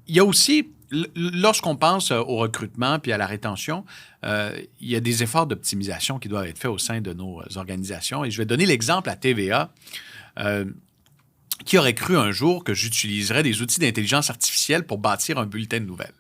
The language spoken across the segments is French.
il y a aussi, lorsqu'on pense au recrutement puis à la rétention, il y a des efforts d'optimisation qui doivent être faits au sein de nos organisations. Et je vais donner l'exemple à TVA. Qui aurait cru un jour que j'utiliserais des outils d'intelligence artificielle pour bâtir un bulletin de nouvelles?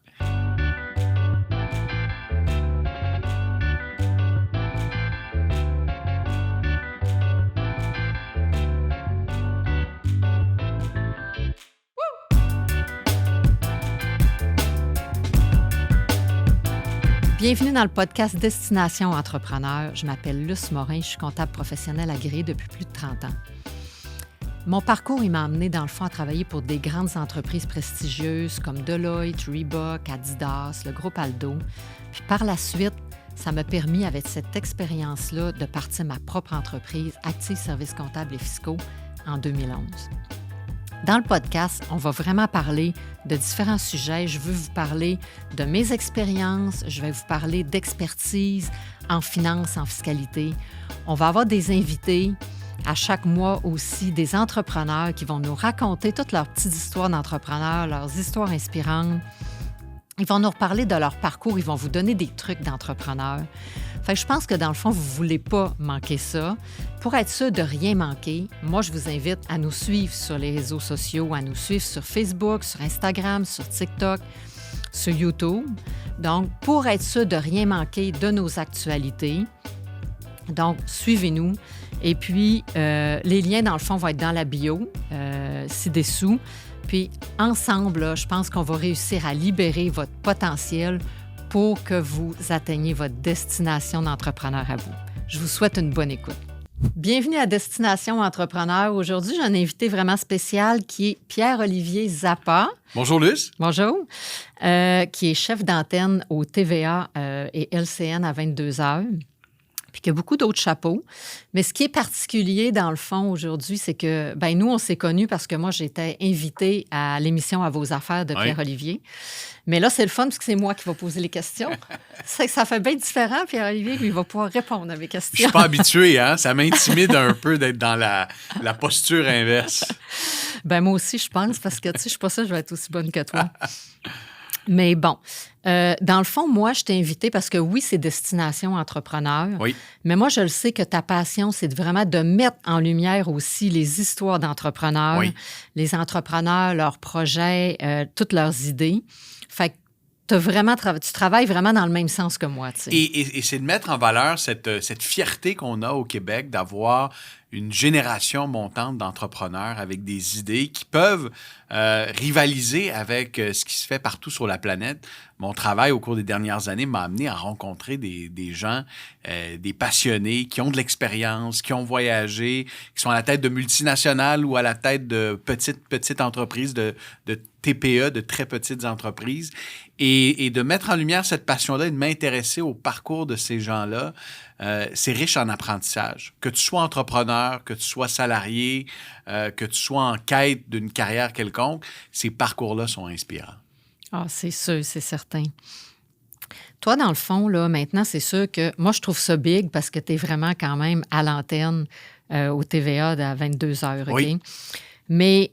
Bienvenue dans le podcast Destination Entrepreneur. Je m'appelle Luce Morin, je suis comptable professionnel agréé depuis plus de 30 ans. Mon parcours, il m'a amené dans le fond à travailler pour des grandes entreprises prestigieuses comme Deloitte, Reebok, Adidas, le groupe Aldo. Puis par la suite, ça m'a permis, avec cette expérience-là, de partir ma propre entreprise, Active Services comptables et fiscaux, en 2011. Dans le podcast, on va vraiment parler de différents sujets. Je veux vous parler de mes expériences, je vais vous parler d'expertise en finance, en fiscalité. On va avoir des invités à chaque mois aussi, des entrepreneurs qui vont nous raconter toutes leurs petites histoires d'entrepreneurs, leurs histoires inspirantes. Ils vont nous reparler de leur parcours, ils vont vous donner des trucs d'entrepreneurs. Fait que je pense que dans le fond, vous ne voulez pas manquer ça. Pour être sûr de rien manquer, moi, je vous invite à nous suivre sur les réseaux sociaux, à nous suivre sur Facebook, sur Instagram, sur TikTok, sur YouTube. Donc, pour être sûr de rien manquer de nos actualités, donc, suivez-nous. Et puis, les liens, dans le fond, vont être dans la bio, ci-dessous. Puis, ensemble, là, je pense qu'on va réussir à libérer votre potentiel pour que vous atteigniez votre destination d'entrepreneur à vous. Je vous souhaite une bonne écoute. Bienvenue à Destination Entrepreneur. Aujourd'hui, j'ai un invité vraiment spécial qui est Pierre-Olivier Zappa. Bonjour, Luce. Bonjour. Qui est chef d'antenne au TVA et LCN à 22 heures. Puis qu'il y a beaucoup d'autres chapeaux. Mais ce qui est particulier, dans le fond, aujourd'hui, c'est que, nous, on s'est connus parce que moi, j'étais invitée à l'émission À vos affaires de Pierre-Olivier. Mais là, c'est le fun parce que c'est moi qui vais poser les questions. Ça fait bien différent, Pierre-Olivier, mais il va pouvoir répondre à mes questions. Je suis pas habitué, hein? Ça m'intimide un peu d'être dans la posture inverse. Moi aussi, je pense, parce que, tu sais, je suis pas sûre que je vais être aussi bonne que toi. Mais bon, dans le fond, moi, je t'ai invité parce que oui, c'est Destination Entrepreneur. Oui. Mais moi, je le sais que ta passion, c'est vraiment de mettre en lumière aussi les histoires d'entrepreneurs, les entrepreneurs, leurs projets, toutes leurs idées. Fait que tu travailles vraiment dans le même sens que moi. Tu sais. Et c'est de mettre en valeur cette fierté qu'on a au Québec d'avoir une génération montante d'entrepreneurs avec des idées qui peuvent rivaliser avec ce qui se fait partout sur la planète. Mon travail au cours des dernières années m'a amené à rencontrer des gens, des passionnés qui ont de l'expérience, qui ont voyagé, qui sont à la tête de multinationales ou à la tête de petites entreprises, de TPE, de très petites entreprises. Et de mettre en lumière cette passion-là et de m'intéresser au parcours de ces gens-là, c'est riche en apprentissage. Que tu sois entrepreneur, que tu sois salarié, que tu sois en quête d'une carrière quelconque, ces parcours-là sont inspirants. Ah, c'est sûr, c'est certain. Toi, dans le fond, là, maintenant, c'est sûr que moi, je trouve ça big parce que tu es vraiment quand même à l'antenne au TVA à 22 heures, OK? Oui. Mais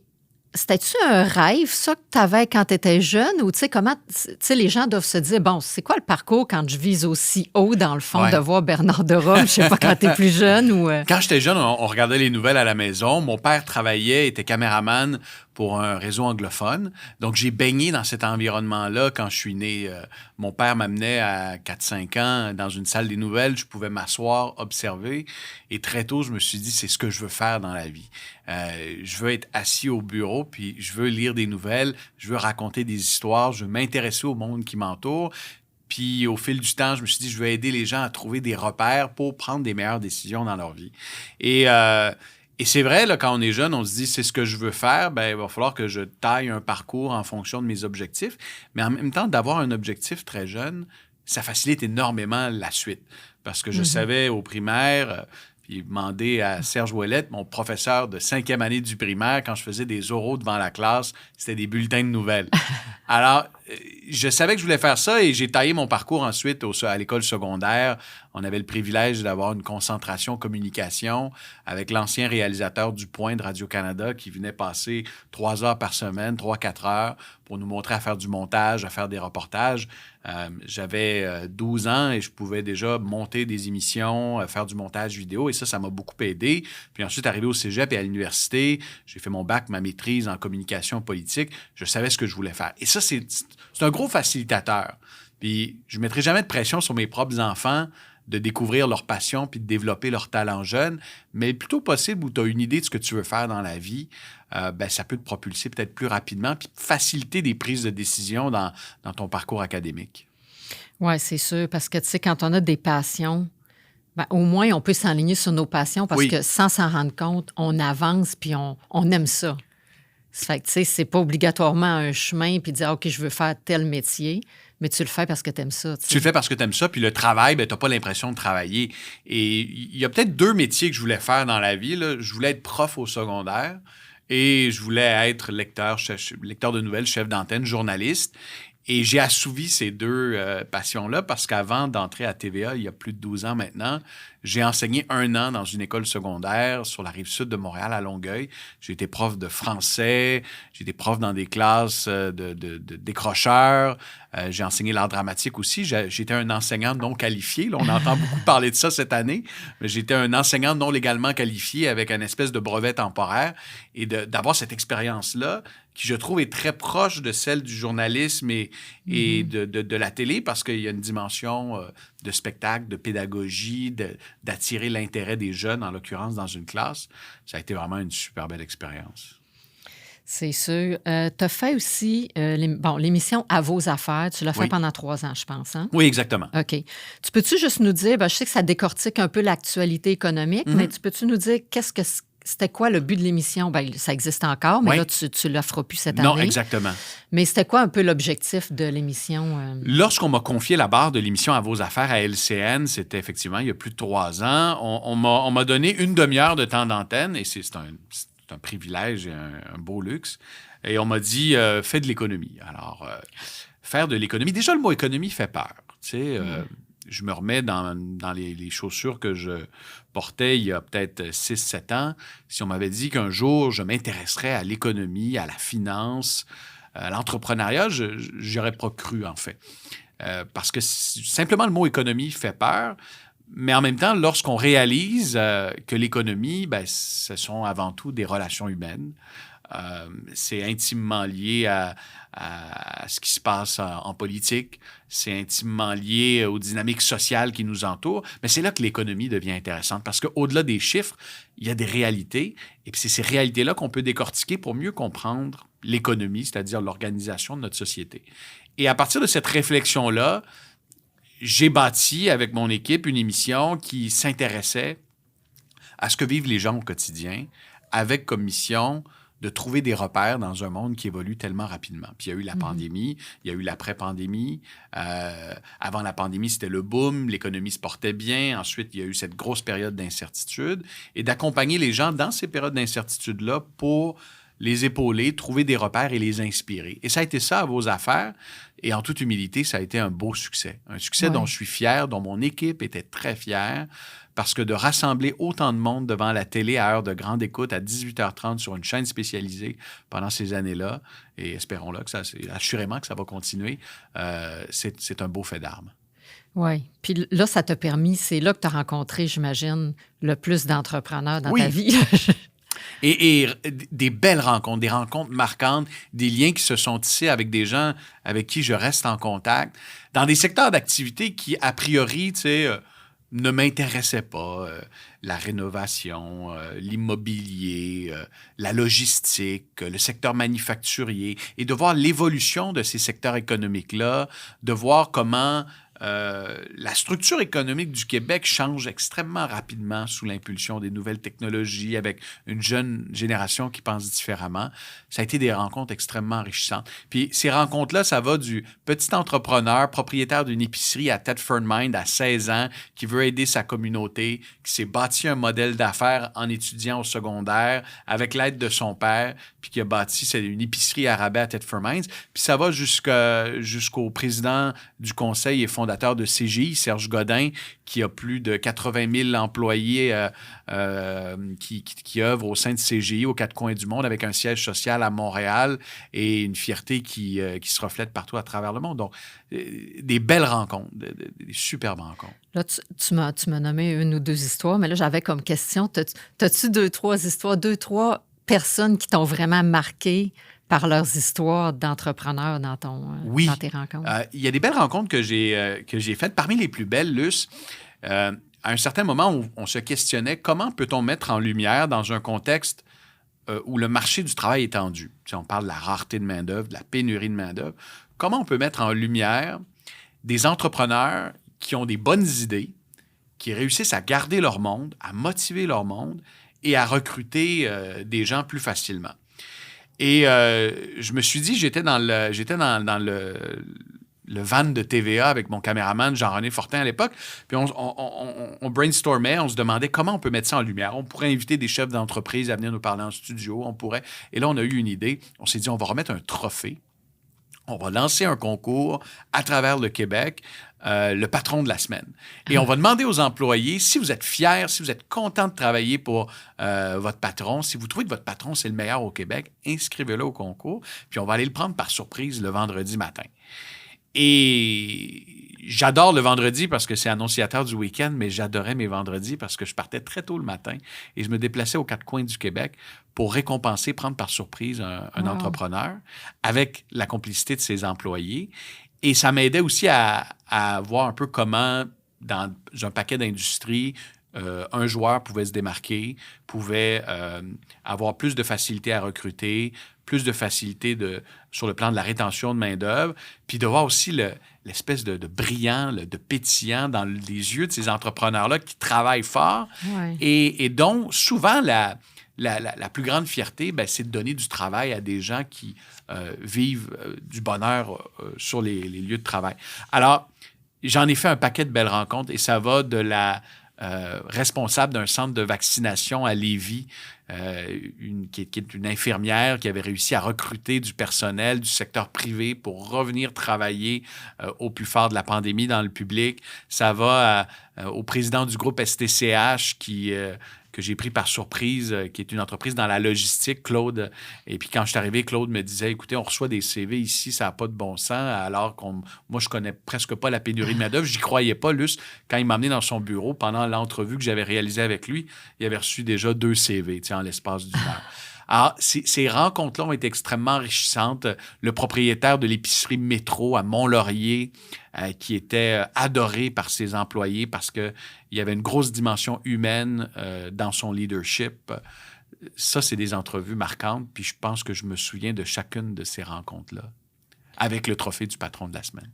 c'était-tu un rêve, ça, que tu avais quand tu étais jeune? Ou, tu sais, comment, tu sais, les gens doivent se dire, bon, c'est quoi le parcours quand je vise aussi haut, dans le fond, de voir Bernard de Rome, je sais pas, quand tu es plus jeune ou... Quand j'étais jeune, on regardait les nouvelles à la maison. Mon père travaillait, était caméraman pour un réseau anglophone. Donc, j'ai baigné dans cet environnement-là quand je suis né. Mon père m'amenait à 4-5 ans dans une salle des nouvelles. Je pouvais m'asseoir, observer. Et très tôt, je me suis dit, c'est ce que je veux faire dans la vie. Je veux être assis au bureau, puis je veux lire des nouvelles, je veux raconter des histoires, je veux m'intéresser au monde qui m'entoure. Puis, au fil du temps, je me suis dit, je veux aider les gens à trouver des repères pour prendre des meilleures décisions dans leur vie. Et c'est vrai, là, quand on est jeune, on se dit, c'est ce que je veux faire, il va falloir que je taille un parcours en fonction de mes objectifs. Mais en même temps, d'avoir un objectif très jeune, ça facilite énormément la suite. Parce que je savais au primaire, puis demander à Serge Ouellette, mon professeur de 5e année du primaire, quand je faisais des oraux devant la classe, c'était des bulletins de nouvelles. Alors, je savais que je voulais faire ça et j'ai taillé mon parcours ensuite à l'école secondaire. On avait le privilège d'avoir une concentration communication avec l'ancien réalisateur du Point de Radio-Canada qui venait passer 3 heures par semaine, 3-4 heures, pour nous montrer à faire du montage, à faire des reportages. J'avais 12 ans et je pouvais déjà monter des émissions, faire du montage vidéo et ça m'a beaucoup aidé. Puis ensuite, arrivé au cégep et à l'université, j'ai fait mon bac, ma maîtrise en communication politique. Je savais ce que je voulais faire. Et ça, c'est un gros facilitateur. Puis je ne mettrai jamais de pression sur mes propres enfants de découvrir leur passion puis de développer leur talent jeune, mais plutôt possible où tu as une idée de ce que tu veux faire dans la vie, ça peut te propulser peut-être plus rapidement puis faciliter des prises de décision dans ton parcours académique. Oui, c'est sûr, parce que, tu sais, quand on a des passions, au moins, on peut s'enligner sur nos passions parce que sans s'en rendre compte, on avance puis on aime ça. Ça fait que, tu sais, c'est pas obligatoirement un chemin puis dire, OK, je veux faire tel métier, mais tu le fais parce que tu aimes ça. T'sais. Tu le fais parce que tu aimes ça, puis le travail, tu n'as pas l'impression de travailler. Et il y a peut-être 2 métiers que je voulais faire dans la vie. Là. Je voulais être prof au secondaire et je voulais être lecteur de nouvelles, chef d'antenne, journaliste. Et j'ai assouvi ces 2 passions-là parce qu'avant d'entrer à TVA, il y a plus de 12 ans maintenant, j'ai enseigné 1 an dans une école secondaire sur la rive sud de Montréal, à Longueuil. J'ai été prof de français, j'ai été prof dans des classes de décrocheurs. J'ai enseigné l'art dramatique aussi. J'étais un enseignant non qualifié. Là, on entend beaucoup parler de ça cette année. Mais j'étais un enseignant non légalement qualifié avec une espèce de brevet temporaire. Et d'avoir cette expérience-là, qui je trouve est très proche de celle du journalisme et de la télé, parce qu'il y a une dimension de spectacle, de pédagogie, d'attirer l'intérêt des jeunes, en l'occurrence dans une classe. Ça a été vraiment une super belle expérience. C'est sûr. Tu as fait aussi l'émission À vos affaires. Tu l'as fait pendant 3 ans, je pense. Hein? Oui, exactement. OK. Tu peux-tu juste nous dire, je sais que ça décortique un peu l'actualité économique, mais peux-tu nous dire c'était quoi le but de l'émission? Ça existe encore, mais là, tu ne l'offres plus cette année. Non, exactement. Mais c'était quoi un peu l'objectif de l'émission? Lorsqu'on m'a confié la barre de l'émission À vos affaires à LCN, c'était effectivement il y a plus de 3 ans, on m'a donné 1 demi-heure de temps d'antenne, et c'est un privilège et un beau luxe. Et on m'a dit, fais de l'économie. Alors, faire de l'économie, déjà le mot économie fait peur. Tu sais, je me remets dans les chaussures que je portais il y a peut-être 6-7 ans. Si on m'avait dit qu'un jour, je m'intéresserais à l'économie, à la finance, à l'entrepreneuriat, je n'aurais pas cru, en fait. Parce que simplement le mot économie fait peur. Mais en même temps, lorsqu'on réalise que l'économie, ce sont avant tout des relations humaines. C'est intimement lié à ce qui se passe en politique. C'est intimement lié aux dynamiques sociales qui nous entourent. Mais c'est là que l'économie devient intéressante parce qu'au-delà des chiffres, il y a des réalités. Et puis c'est ces réalités-là qu'on peut décortiquer pour mieux comprendre l'économie, c'est-à-dire l'organisation de notre société. Et à partir de cette réflexion-là, j'ai bâti avec mon équipe une émission qui s'intéressait à ce que vivent les gens au quotidien, avec comme mission de trouver des repères dans un monde qui évolue tellement rapidement. Puis il y a eu la pandémie, il y a eu l'après-pandémie. Avant la pandémie, c'était le boom, l'économie se portait bien. Ensuite, il y a eu cette grosse période d'incertitude. Et d'accompagner les gens dans ces périodes d'incertitude-là pour les épauler, trouver des repères et les inspirer. Et ça a été ça à vos affaires. Et en toute humilité, ça a été un beau succès. Un succès dont je suis fier, dont mon équipe était très fière, parce que de rassembler autant de monde devant la télé à heure de grande écoute à 18h30 sur une chaîne spécialisée pendant ces années-là, et espérons-le assurément que ça va continuer, c'est un beau fait d'armes. Oui. Puis là, ça t'a permis, c'est là que tu as rencontré, j'imagine, le plus d'entrepreneurs dans ta vie. Et des belles rencontres, des rencontres marquantes, des liens qui se sont tissés avec des gens avec qui je reste en contact, dans des secteurs d'activité qui, a priori, tu sais, ne m'intéressaient pas. La rénovation, l'immobilier, la logistique, le secteur manufacturier, et de voir l'évolution de ces secteurs économiques-là, de voir comment la structure économique du Québec change extrêmement rapidement sous l'impulsion des nouvelles technologies, avec une jeune génération qui pense différemment. Ça a été des rencontres extrêmement enrichissantes. Puis ces rencontres-là, ça va du petit entrepreneur, propriétaire d'une épicerie à Thetford Mines à 16 ans, qui veut aider sa communauté, qui s'est bâti un modèle d'affaires en étudiant au secondaire avec l'aide de son père, puis qui a bâti une épicerie à rabais à Thetford Mines. Puis ça va jusqu'au président du conseil et fondateur de CGI, Serge Godin, qui a plus de 80 000 employés qui œuvrent au sein de CGI aux quatre coins du monde, avec un siège social à Montréal et une fierté qui se reflète partout à travers le monde. Donc, des belles rencontres, des superbes rencontres. Là, tu m'as nommé une ou deux histoires, mais là, j'avais comme question, t'as-tu deux, trois histoires, deux, trois personnes qui t'ont vraiment marqué par leurs histoires d'entrepreneurs dans tes rencontres? Il y a des belles rencontres que j'ai faites. Parmi les plus belles, Luce, à un certain moment, on se questionnait comment peut-on mettre en lumière dans un contexte où le marché du travail est tendu. Tu sais, on parle de la rareté de main-d'œuvre, de la pénurie de main-d'œuvre. Comment on peut mettre en lumière des entrepreneurs qui ont des bonnes idées, qui réussissent à garder leur monde, à motiver leur monde et à recruter des gens plus facilement? Et je me suis dit, j'étais dans le van de TVA avec mon caméraman Jean-René Fortin à l'époque, puis on brainstormait, on se demandait comment on peut mettre ça en lumière. On pourrait inviter des chefs d'entreprise à venir nous parler en studio, on pourrait... Et là, on a eu une idée. On s'est dit, on va remettre un trophée. On va lancer un concours à travers le Québec, le patron de la semaine. Et on va demander aux employés, si vous êtes fiers, si vous êtes contents de travailler pour votre patron, si vous trouvez que votre patron, c'est le meilleur au Québec, inscrivez-le au concours, puis on va aller le prendre par surprise le vendredi matin. Et j'adore le vendredi parce que c'est annonciateur du week-end, mais j'adorais mes vendredis parce que je partais très tôt le matin et je me déplaçais aux quatre coins du Québec pour récompenser, prendre par surprise un entrepreneur avec la complicité de ses employés. Et ça m'aidait aussi à voir un peu comment, dans un paquet d'industries, un joueur pouvait se démarquer, pouvait avoir plus de facilité à recruter, plus de facilité sur le plan de la rétention de main-d'œuvre, puis de voir aussi l'espèce de brillant, de pétillant dans les yeux de ces entrepreneurs-là qui travaillent fort et dont souvent la plus grande fierté, c'est de donner du travail à des gens qui vivent du bonheur sur les lieux de travail. Alors, j'en ai fait un paquet de belles rencontres et ça va de la responsable d'un centre de vaccination à Lévis, qui est une infirmière qui avait réussi à recruter du personnel du secteur privé pour revenir travailler au plus fort de la pandémie dans le public. Ça va au président du groupe STCH que j'ai pris par surprise, qui est une entreprise dans la logistique, Claude. Et puis, quand je suis arrivé, Claude me disait, écoutez, on reçoit des CV ici, ça n'a pas de bon sens, alors moi, je connais presque pas la pénurie de main-d'œuvre. J'y croyais pas, Luce. Quand il m'a amené dans son bureau, pendant l'entrevue que j'avais réalisée avec lui, il avait reçu déjà 2 CV, en l'espace d'une heure. Alors, ces rencontres-là ont été extrêmement enrichissantes. Le propriétaire de l'épicerie Métro à Mont-Laurier, qui était adoré par ses employés parce qu'il y avait une grosse dimension humaine dans son leadership. Ça, c'est des entrevues marquantes. Puis je pense que je me souviens de chacune de ces rencontres-là, avec le trophée du patron de la semaine.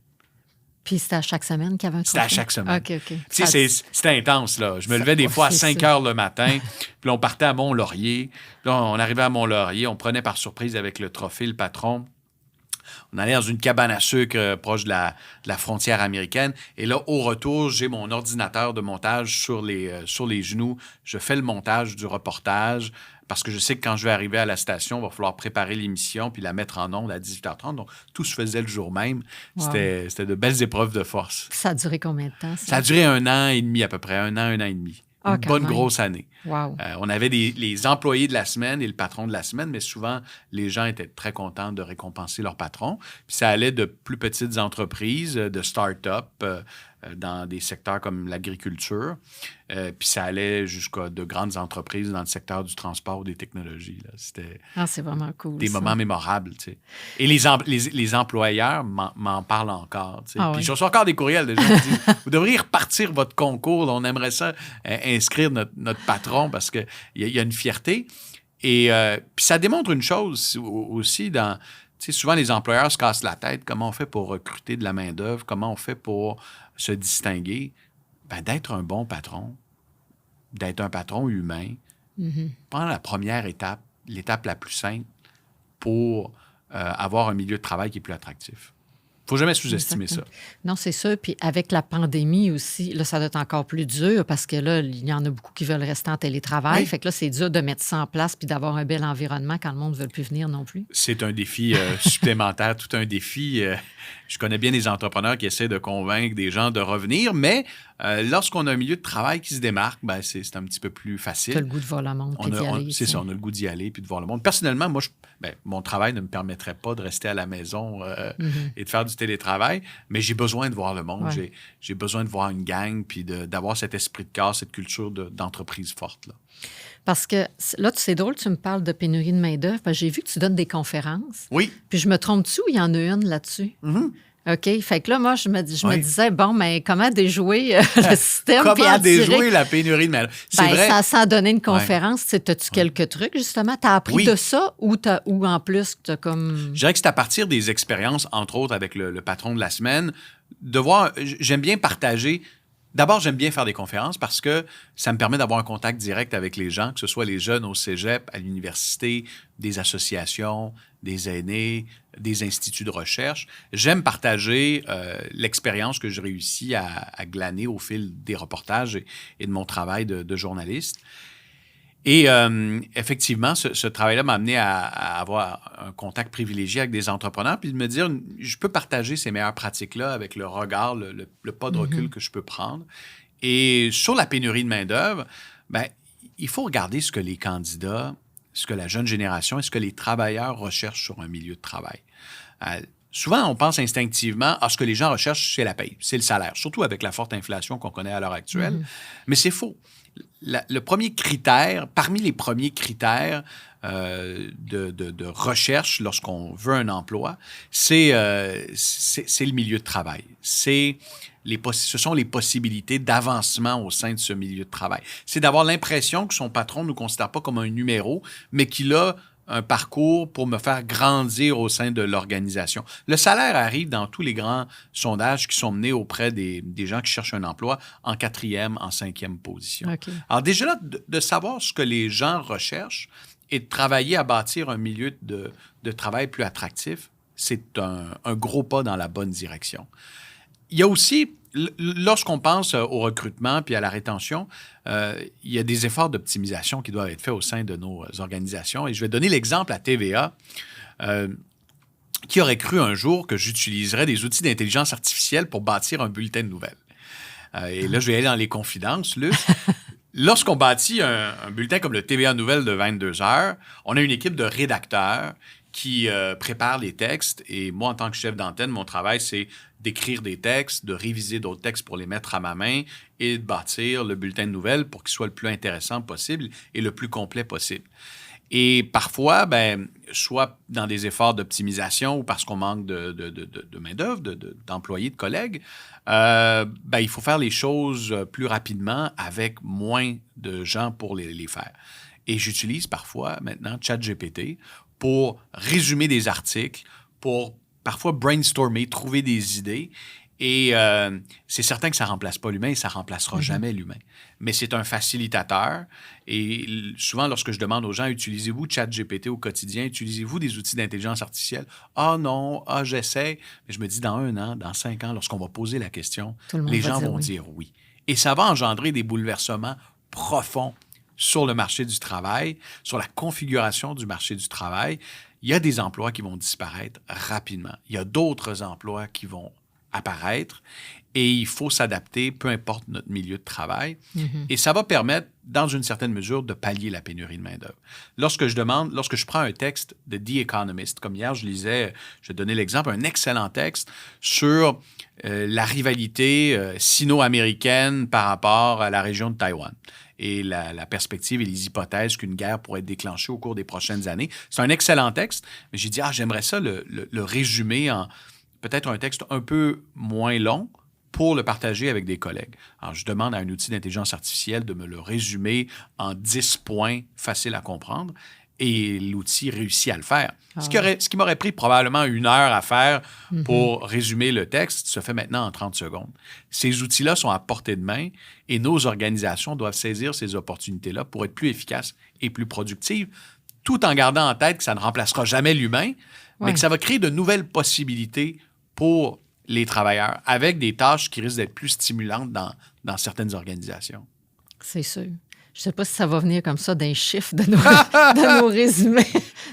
Puis c'était à chaque semaine qu'il y avait un trophée? C'était à chaque semaine. OK. Tu sais, c'était intense, là. Je me levais des fois à 5 heures le matin, puis on partait à Mont-Laurier. Là, on arrivait à Mont-Laurier, on prenait par surprise avec le trophée le patron. On allait dans une cabane à sucre proche de la frontière américaine. Et là, au retour, j'ai mon ordinateur de montage sur les genoux. Je fais le montage du reportage parce que je sais que quand je vais arriver à la station, il va falloir préparer l'émission puis la mettre en ondes à 18h30. Donc, tout se faisait le jour même. Wow. C'était de belles épreuves de force. Ça a duré combien de temps? Ça a duré 1 an et demi à peu près. 1 an et demi. Une bonne grosse année. Wow. On avait les employés de la semaine et le patron de la semaine, mais souvent, les gens étaient très contents de récompenser leur patron. Puis ça allait de plus petites entreprises, de start-up, dans des secteurs comme l'agriculture. Puis ça allait jusqu'à de grandes entreprises dans le secteur du transport ou des technologies. Là. C'était c'est vraiment cool. Des moments mémorables. Tu sais. Et les employeurs m'en parlent encore. Tu sais. Puis je reçois encore des courriels de gens qui disent « Vous devriez repartir votre concours. Là, on aimerait ça inscrire notre patron parce qu'il y a une fierté. » Et puis ça démontre une chose aussi dans... Tu sais, souvent, les employeurs se cassent la tête. Comment on fait pour recruter de la main-d'œuvre? Comment on fait pour se distinguer? Ben, d'être un bon patron, d'être un patron humain, prendre la première étape, l'étape la plus simple pour avoir un milieu de travail qui est plus attractif. Il ne faut jamais sous-estimer ça. Non, c'est ça. Puis avec la pandémie aussi, là, ça doit être encore plus dur parce que là, il y en a beaucoup qui veulent rester en télétravail. Oui. Fait que là, c'est dur de mettre ça en place puis d'avoir un bel environnement quand le monde ne veut plus venir non plus. C'est un défi supplémentaire, tout un défi. Je connais bien des entrepreneurs qui essaient de convaincre des gens de revenir, mais lorsqu'on a un milieu de travail qui se démarque, ben c'est un petit peu plus facile. Tu as le goût de voir le monde puis d'y aller. C'est ça, on a le goût d'y aller puis de voir le monde. Personnellement, moi, mon travail ne me permettrait pas de rester à la maison et de faire du télétravail, mais j'ai besoin de voir le monde. Ouais. J'ai besoin de voir une gang puis d'avoir cet esprit de corps, cette culture d'entreprise forte, là. Parce que là, c'est drôle, tu me parles de pénurie de main-d'œuvre. J'ai vu que tu donnes des conférences. Oui. Puis je me trompe-tu ou il y en a une là-dessus? OK. Fait que là, moi, je me disais, bon, mais comment déjouer le système? Comment déjouer la pénurie de main-d'œuvre? C'est vrai. Sans donner une conférence, as-tu quelques trucs, justement? Tu as appris de ça ou en plus, tu as comme. Je dirais que c'est à partir des expériences, entre autres avec le patron de la semaine, de voir. J'aime bien partager. D'abord, j'aime bien faire des conférences parce que ça me permet d'avoir un contact direct avec les gens, que ce soit les jeunes au cégep, à l'université, des associations, des aînés, des instituts de recherche. J'aime partager l'expérience que j'ai réussi à glaner au fil des reportages et de mon travail de journaliste. Et effectivement, ce travail-là m'a amené à avoir un contact privilégié avec des entrepreneurs, puis de me dire, je peux partager ces meilleures pratiques-là avec le regard, le pas de recul que je peux prendre. Et sur la pénurie de main-d'œuvre, ben, il faut regarder ce que les candidats, ce que la jeune génération et ce que les travailleurs recherchent sur un milieu de travail. Souvent, on pense instinctivement à ce que les gens recherchent, c'est la paye, c'est le salaire, surtout avec la forte inflation qu'on connaît à l'heure actuelle. Mais c'est faux. Le premier critère, parmi les premiers critères de recherche lorsqu'on veut un emploi, c'est le milieu de travail. Ce sont les possibilités d'avancement au sein de ce milieu de travail. C'est d'avoir l'impression que son patron ne nous considère pas comme un numéro, mais qu'il a un parcours pour me faire grandir au sein de l'organisation. Le salaire arrive dans tous les grands sondages qui sont menés auprès des gens qui cherchent un emploi en 4e, en 5e position. Okay. Alors déjà là, de savoir ce que les gens recherchent et de travailler à bâtir un milieu de travail plus attractif, c'est un gros pas dans la bonne direction. Il y a aussi, lorsqu'on pense au recrutement puis à la rétention, il y a des efforts d'optimisation qui doivent être faits au sein de nos organisations. Et je vais donner l'exemple à TVA. Qui aurait cru un jour que j'utiliserais des outils d'intelligence artificielle pour bâtir un bulletin de nouvelles? Et là, je vais aller dans les confidences, Luc. Lorsqu'on bâtit un bulletin comme le TVA Nouvelles de 22 heures, on a une équipe de rédacteurs qui prépare les textes. Et moi, en tant que chef d'antenne, mon travail, c'est d'écrire des textes, de réviser d'autres textes pour les mettre à ma main et de bâtir le bulletin de nouvelles pour qu'il soit le plus intéressant possible et le plus complet possible. Et parfois, soit dans des efforts d'optimisation ou parce qu'on manque de main-d'œuvre, d'employés, de collègues, il faut faire les choses plus rapidement avec moins de gens pour les faire. Et j'utilise parfois maintenant ChatGPT pour résumer des articles, pour parfois brainstormer, trouver des idées. Et c'est certain que ça ne remplace pas l'humain et ça ne remplacera jamais l'humain. Mais c'est un facilitateur. Et souvent, lorsque je demande aux gens, utilisez-vous ChatGPT au quotidien? Utilisez-vous des outils d'intelligence artificielle? Ah non, j'essaie. Mais je me dis, dans 1 an, dans 5 ans, lorsqu'on va poser la question, les gens vont dire oui. Et ça va engendrer des bouleversements profonds sur le marché du travail, sur la configuration du marché du travail. Il y a des emplois qui vont disparaître rapidement. Il y a d'autres emplois qui vont apparaître et il faut s'adapter, peu importe notre milieu de travail. Et ça va permettre, dans une certaine mesure, de pallier la pénurie de main-d'œuvre. Lorsque je prends un texte de The Economist, comme hier, je vais donner l'exemple, un excellent texte sur la rivalité sino-américaine par rapport à la région de Taïwan et la perspective et les hypothèses qu'une guerre pourrait être déclenchée au cours des prochaines années. C'est un excellent texte, mais j'ai dit, j'aimerais ça le résumer en peut-être un texte un peu moins long pour le partager avec des collègues. Alors, je demande à un outil d'intelligence artificielle de me le résumer en 10 points faciles à comprendre et l'outil réussit à le faire. Ce qui m'aurait pris probablement 1 heure à faire pour résumer le texte se fait maintenant en 30 secondes. Ces outils-là sont à portée de main et nos organisations doivent saisir ces opportunités-là pour être plus efficaces et plus productives, tout en gardant en tête que ça ne remplacera jamais l'humain, mais que ça va créer de nouvelles possibilités pour les travailleurs avec des tâches qui risquent d'être plus stimulantes dans certaines organisations. C'est sûr. Je ne sais pas si ça va venir comme ça d'un chiffre de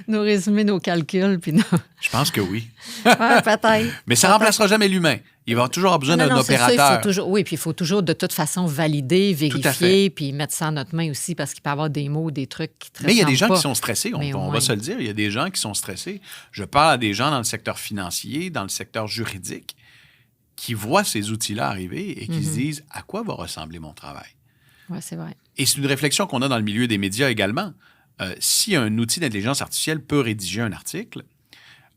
nos résumés, nos calculs. Puis Je pense que oui. Ouais, peut-être. Mais ça ne remplacera jamais l'humain. Il va toujours avoir besoin d'un opérateur. Puis il faut toujours de toute façon valider, vérifier, puis mettre ça en notre main aussi parce qu'il peut y avoir des mots, des trucs qui te ressemblent. Mais il y a des gens qui sont stressés, on va se le dire. Il y a des gens qui sont stressés. Je parle à des gens dans le secteur financier, dans le secteur juridique, qui voient ces outils-là arriver et qui se disent « À quoi va ressembler mon travail? » Oui, c'est vrai. Et c'est une réflexion qu'on a dans le milieu des médias également. Si un outil d'intelligence artificielle peut rédiger un article,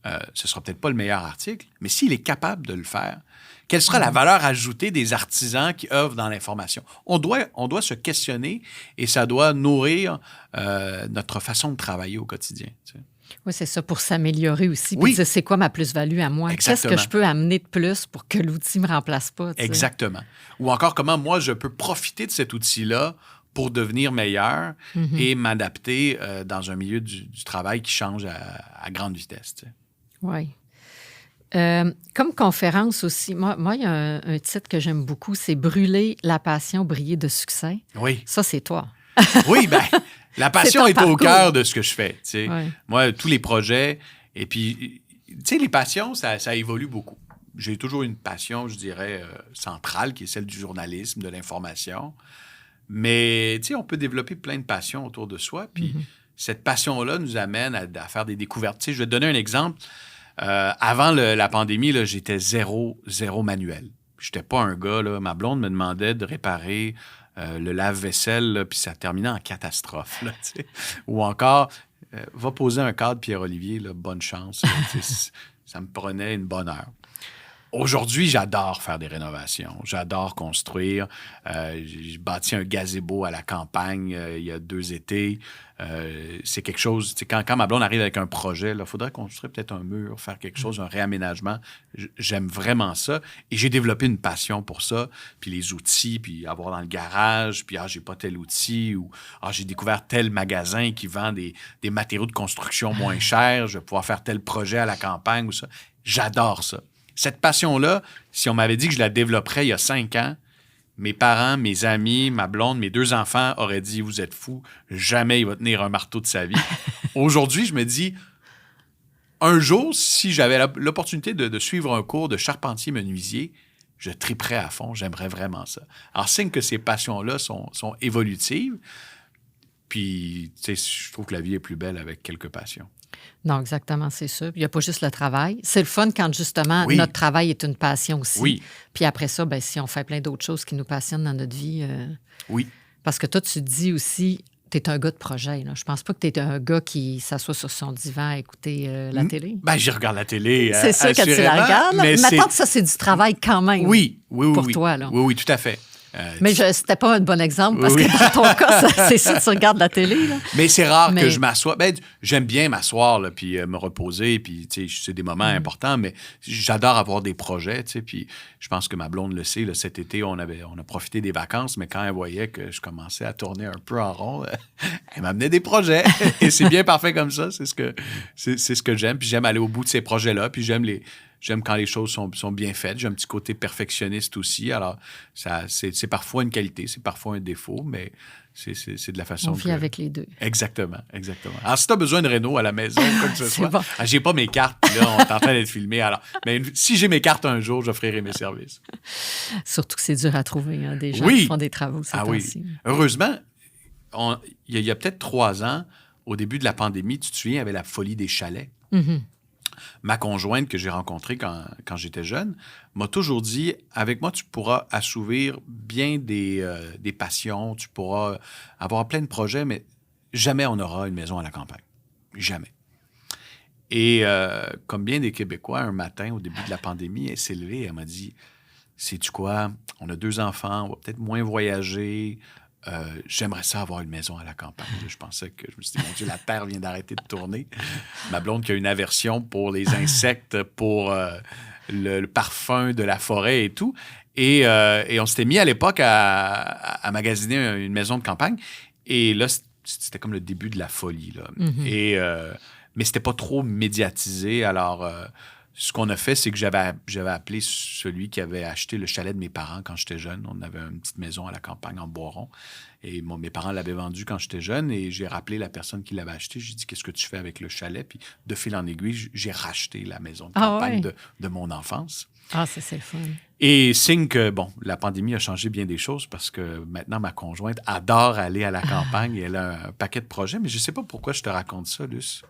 ce ne sera peut-être pas le meilleur article, mais s'il est capable de le faire, quelle sera la valeur ajoutée des artisans qui œuvrent dans l'information? On doit se questionner et ça doit nourrir notre façon de travailler au quotidien. Tu sais. Oui, c'est ça, pour s'améliorer aussi. Oui. Puis c'est quoi ma plus-value à moi? Exactement. Qu'est-ce que je peux amener de plus pour que l'outil ne me remplace pas? Tu sais? Exactement. Ou encore, comment moi, je peux profiter de cet outil-là pour devenir meilleur et m'adapter dans un milieu du travail qui change à grande vitesse. Tu sais. Oui. Comme conférence aussi, moi il y a un titre que j'aime beaucoup, c'est « Brûler la passion, briller de succès ». Oui. Ça, c'est toi. Oui, bien, la passion est au cœur de ce que je fais. Tu sais. Ouais. Moi, tous les projets, et puis, tu sais, les passions, ça évolue beaucoup. J'ai toujours une passion, je dirais, centrale, qui est celle du journalisme, de l'information. Mais, tu sais, on peut développer plein de passions autour de soi, puis cette passion-là nous amène à faire des découvertes. Tu sais, je vais te donner un exemple. Avant la pandémie, là, j'étais zéro manuel. Je n'étais pas un gars, là. Ma blonde me demandait de réparer le lave-vaisselle, là, puis ça terminait en catastrophe. Là, ou encore, va poser un cadre, Pierre-Olivier, là, bonne chance. Là, ça me prenait une bonne heure. Aujourd'hui, j'adore faire des rénovations. J'adore construire. J'ai bâti un gazebo à la campagne il y a 2 étés. C'est quelque chose... Quand ma blonde arrive avec un projet, il faudrait construire peut-être un mur, faire quelque chose, un réaménagement. J'aime vraiment ça. Et j'ai développé une passion pour ça. Puis les outils, puis avoir dans le garage, puis j'ai pas tel outil, ou j'ai découvert tel magasin qui vend des matériaux de construction moins chers. Je vais pouvoir faire tel projet à la campagne ou ça. J'adore ça. Cette passion-là, si on m'avait dit que je la développerais il y a 5 ans, mes parents, mes amis, ma blonde, mes 2 enfants auraient dit « Vous êtes fous, jamais il va tenir un marteau de sa vie. » Aujourd'hui, je me dis, un jour, si j'avais l'opportunité de suivre un cours de charpentier-menuisier, je triperais à fond, j'aimerais vraiment ça. Alors, signe que ces passions-là sont évolutives, puis tu sais, je trouve que la vie est plus belle avec quelques passions. Non, exactement, c'est ça. Il n'y a pas juste le travail. C'est le fun quand, justement, Oui. notre travail est une passion aussi. Oui. Puis après ça, ben, si on fait plein d'autres choses qui nous passionnent dans notre vie... Oui. Parce que toi, tu te dis aussi, tu es un gars de projet. Là. Je pense pas que tu es un gars qui s'assoit sur son divan à écouter la télé. Ben, j'y regarde la télé, c'est sûr que tu la regardes. Mais maintenant que ça, c'est du travail quand même. Oui, pour toi, là. Oui, tout à fait. Mais c'était pas un bon exemple parce que dans ton cas, c'est ça, tu regardes la télé. Là. Mais c'est rare que je m'assoie. Ben, j'aime bien m'asseoir là, puis me reposer, puis c'est des moments importants, mais j'adore avoir des projets. Puis je pense que ma blonde le sait. Là, cet été, on a profité des vacances, mais quand elle voyait que je commençais à tourner un peu en rond, elle m'amenait des projets. Et c'est bien parfait comme ça. C'est ce que j'aime. Puis j'aime aller au bout de ces projets-là. Puis j'aime quand les choses sont bien faites. J'ai un petit côté perfectionniste aussi. Alors, c'est parfois une qualité, c'est parfois un défaut, mais c'est de la façon... On vit avec les deux. Exactement. Alors, si tu as besoin de réno à la maison, comme ce soit... Bon. J'ai pas mes cartes, là, on est en train d'être filmé. Alors, mais si j'ai mes cartes un jour, j'offrirai mes services. Surtout que c'est dur à trouver, hein, des gens qui font des travaux ces temps-ci. Oui. Heureusement, il y a peut-être 3 ans, au début de la pandémie, tu te souviens, il y avait la folie des chalets. Mm-hmm. Ma conjointe que j'ai rencontrée quand j'étais jeune m'a toujours dit, avec moi, tu pourras assouvir bien des passions, tu pourras avoir plein de projets, mais jamais on aura une maison à la campagne. Jamais. Et comme bien des Québécois, un matin, au début de la pandémie, elle s'est levée, elle m'a dit, sais-tu quoi, on a 2 enfants, on va peut-être moins voyager, j'aimerais ça avoir une maison à la campagne. Je pensais que, je me suis dit, mon Dieu, la Terre vient d'arrêter de tourner. Ma blonde qui a une aversion pour les insectes, pour le parfum de la forêt et tout. Et on s'était mis à l'époque à magasiner une maison de campagne. Et là, c'était comme le début de la folie, là. Mais c'était pas trop médiatisé. Alors, ce qu'on a fait, c'est que j'avais appelé celui qui avait acheté le chalet de mes parents quand j'étais jeune. On avait une petite maison à la campagne en Boiron. Et mes parents l'avaient vendu quand j'étais jeune. Et j'ai rappelé la personne qui l'avait acheté. J'ai dit, qu'est-ce que tu fais avec le chalet? Puis, de fil en aiguille, j'ai racheté la maison de campagne de mon enfance. Ah, c'est le fun. Et signe que, la pandémie a changé bien des choses parce que maintenant, ma conjointe adore aller à la campagne et elle a un paquet de projets. Mais je ne sais pas pourquoi je te raconte ça, Luce.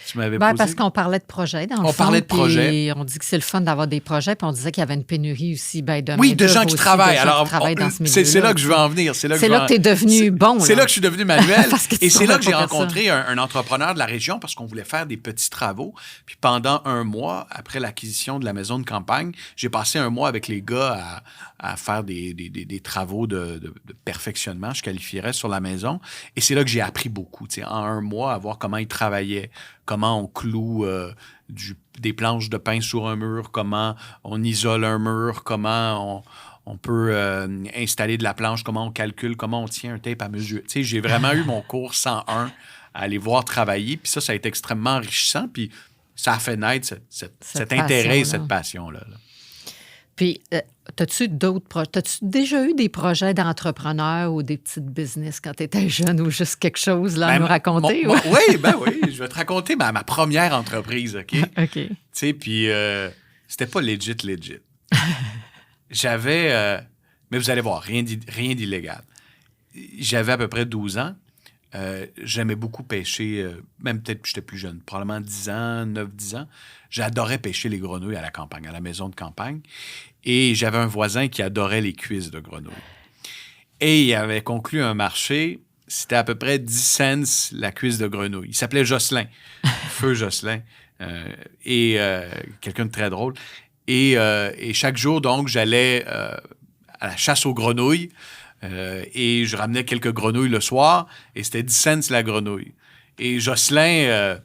Tu m'avais posé... Parce qu'on parlait de projets, dans le fond. On parlait de projets. On dit que c'est le fun d'avoir des projets, puis on disait qu'il y avait une pénurie aussi de gens qui travaillent. Alors, dans ce milieu-là. C'est là que je veux en venir. C'est là que tu es devenu bon. C'est là que je suis devenu manuel. Et c'est là que j'ai rencontré un entrepreneur de la région parce qu'on voulait faire des petits travaux. Puis pendant un mois, après l'acquisition de la maison de campagne, j'ai passé un mois avec les gars à faire des travaux de perfectionnement, je qualifierais, sur la maison. Et c'est là que j'ai appris beaucoup. En un mois, à voir comment ils travaillaient, comment on cloue des planches de pain sur un mur, comment on isole un mur, comment on peut installer de la planche, comment on calcule, comment on tient un tape à mesure. J'ai vraiment eu mon cours 101 à aller voir travailler, puis ça a été extrêmement enrichissant, puis ça a fait naître cet intérêt et cette passion-là. Puis, t'as-tu déjà eu des projets d'entrepreneur ou des petites business quand tu étais jeune ou juste quelque chose à nous raconter? Oui, je vais te raconter ma première entreprise, OK? OK. Tu sais, puis c'était pas legit. J'avais... mais vous allez voir, rien d'illégal. J'avais à peu près 12 ans. J'aimais beaucoup pêcher, même peut-être que j'étais plus jeune, probablement 10 ans, 9-10 ans. J'adorais pêcher les grenouilles à la campagne, à la maison de campagne. Et j'avais un voisin qui adorait les cuisses de grenouilles. Et il avait conclu un marché, c'était à peu près 10 cents la cuisse de grenouille. Il s'appelait Jocelyn, Feu Jocelyn, quelqu'un de très drôle. Et chaque jour, donc, j'allais à la chasse aux grenouilles. Et je ramenais quelques grenouilles le soir, et c'était 10 cents la grenouille. Et Jocelyn,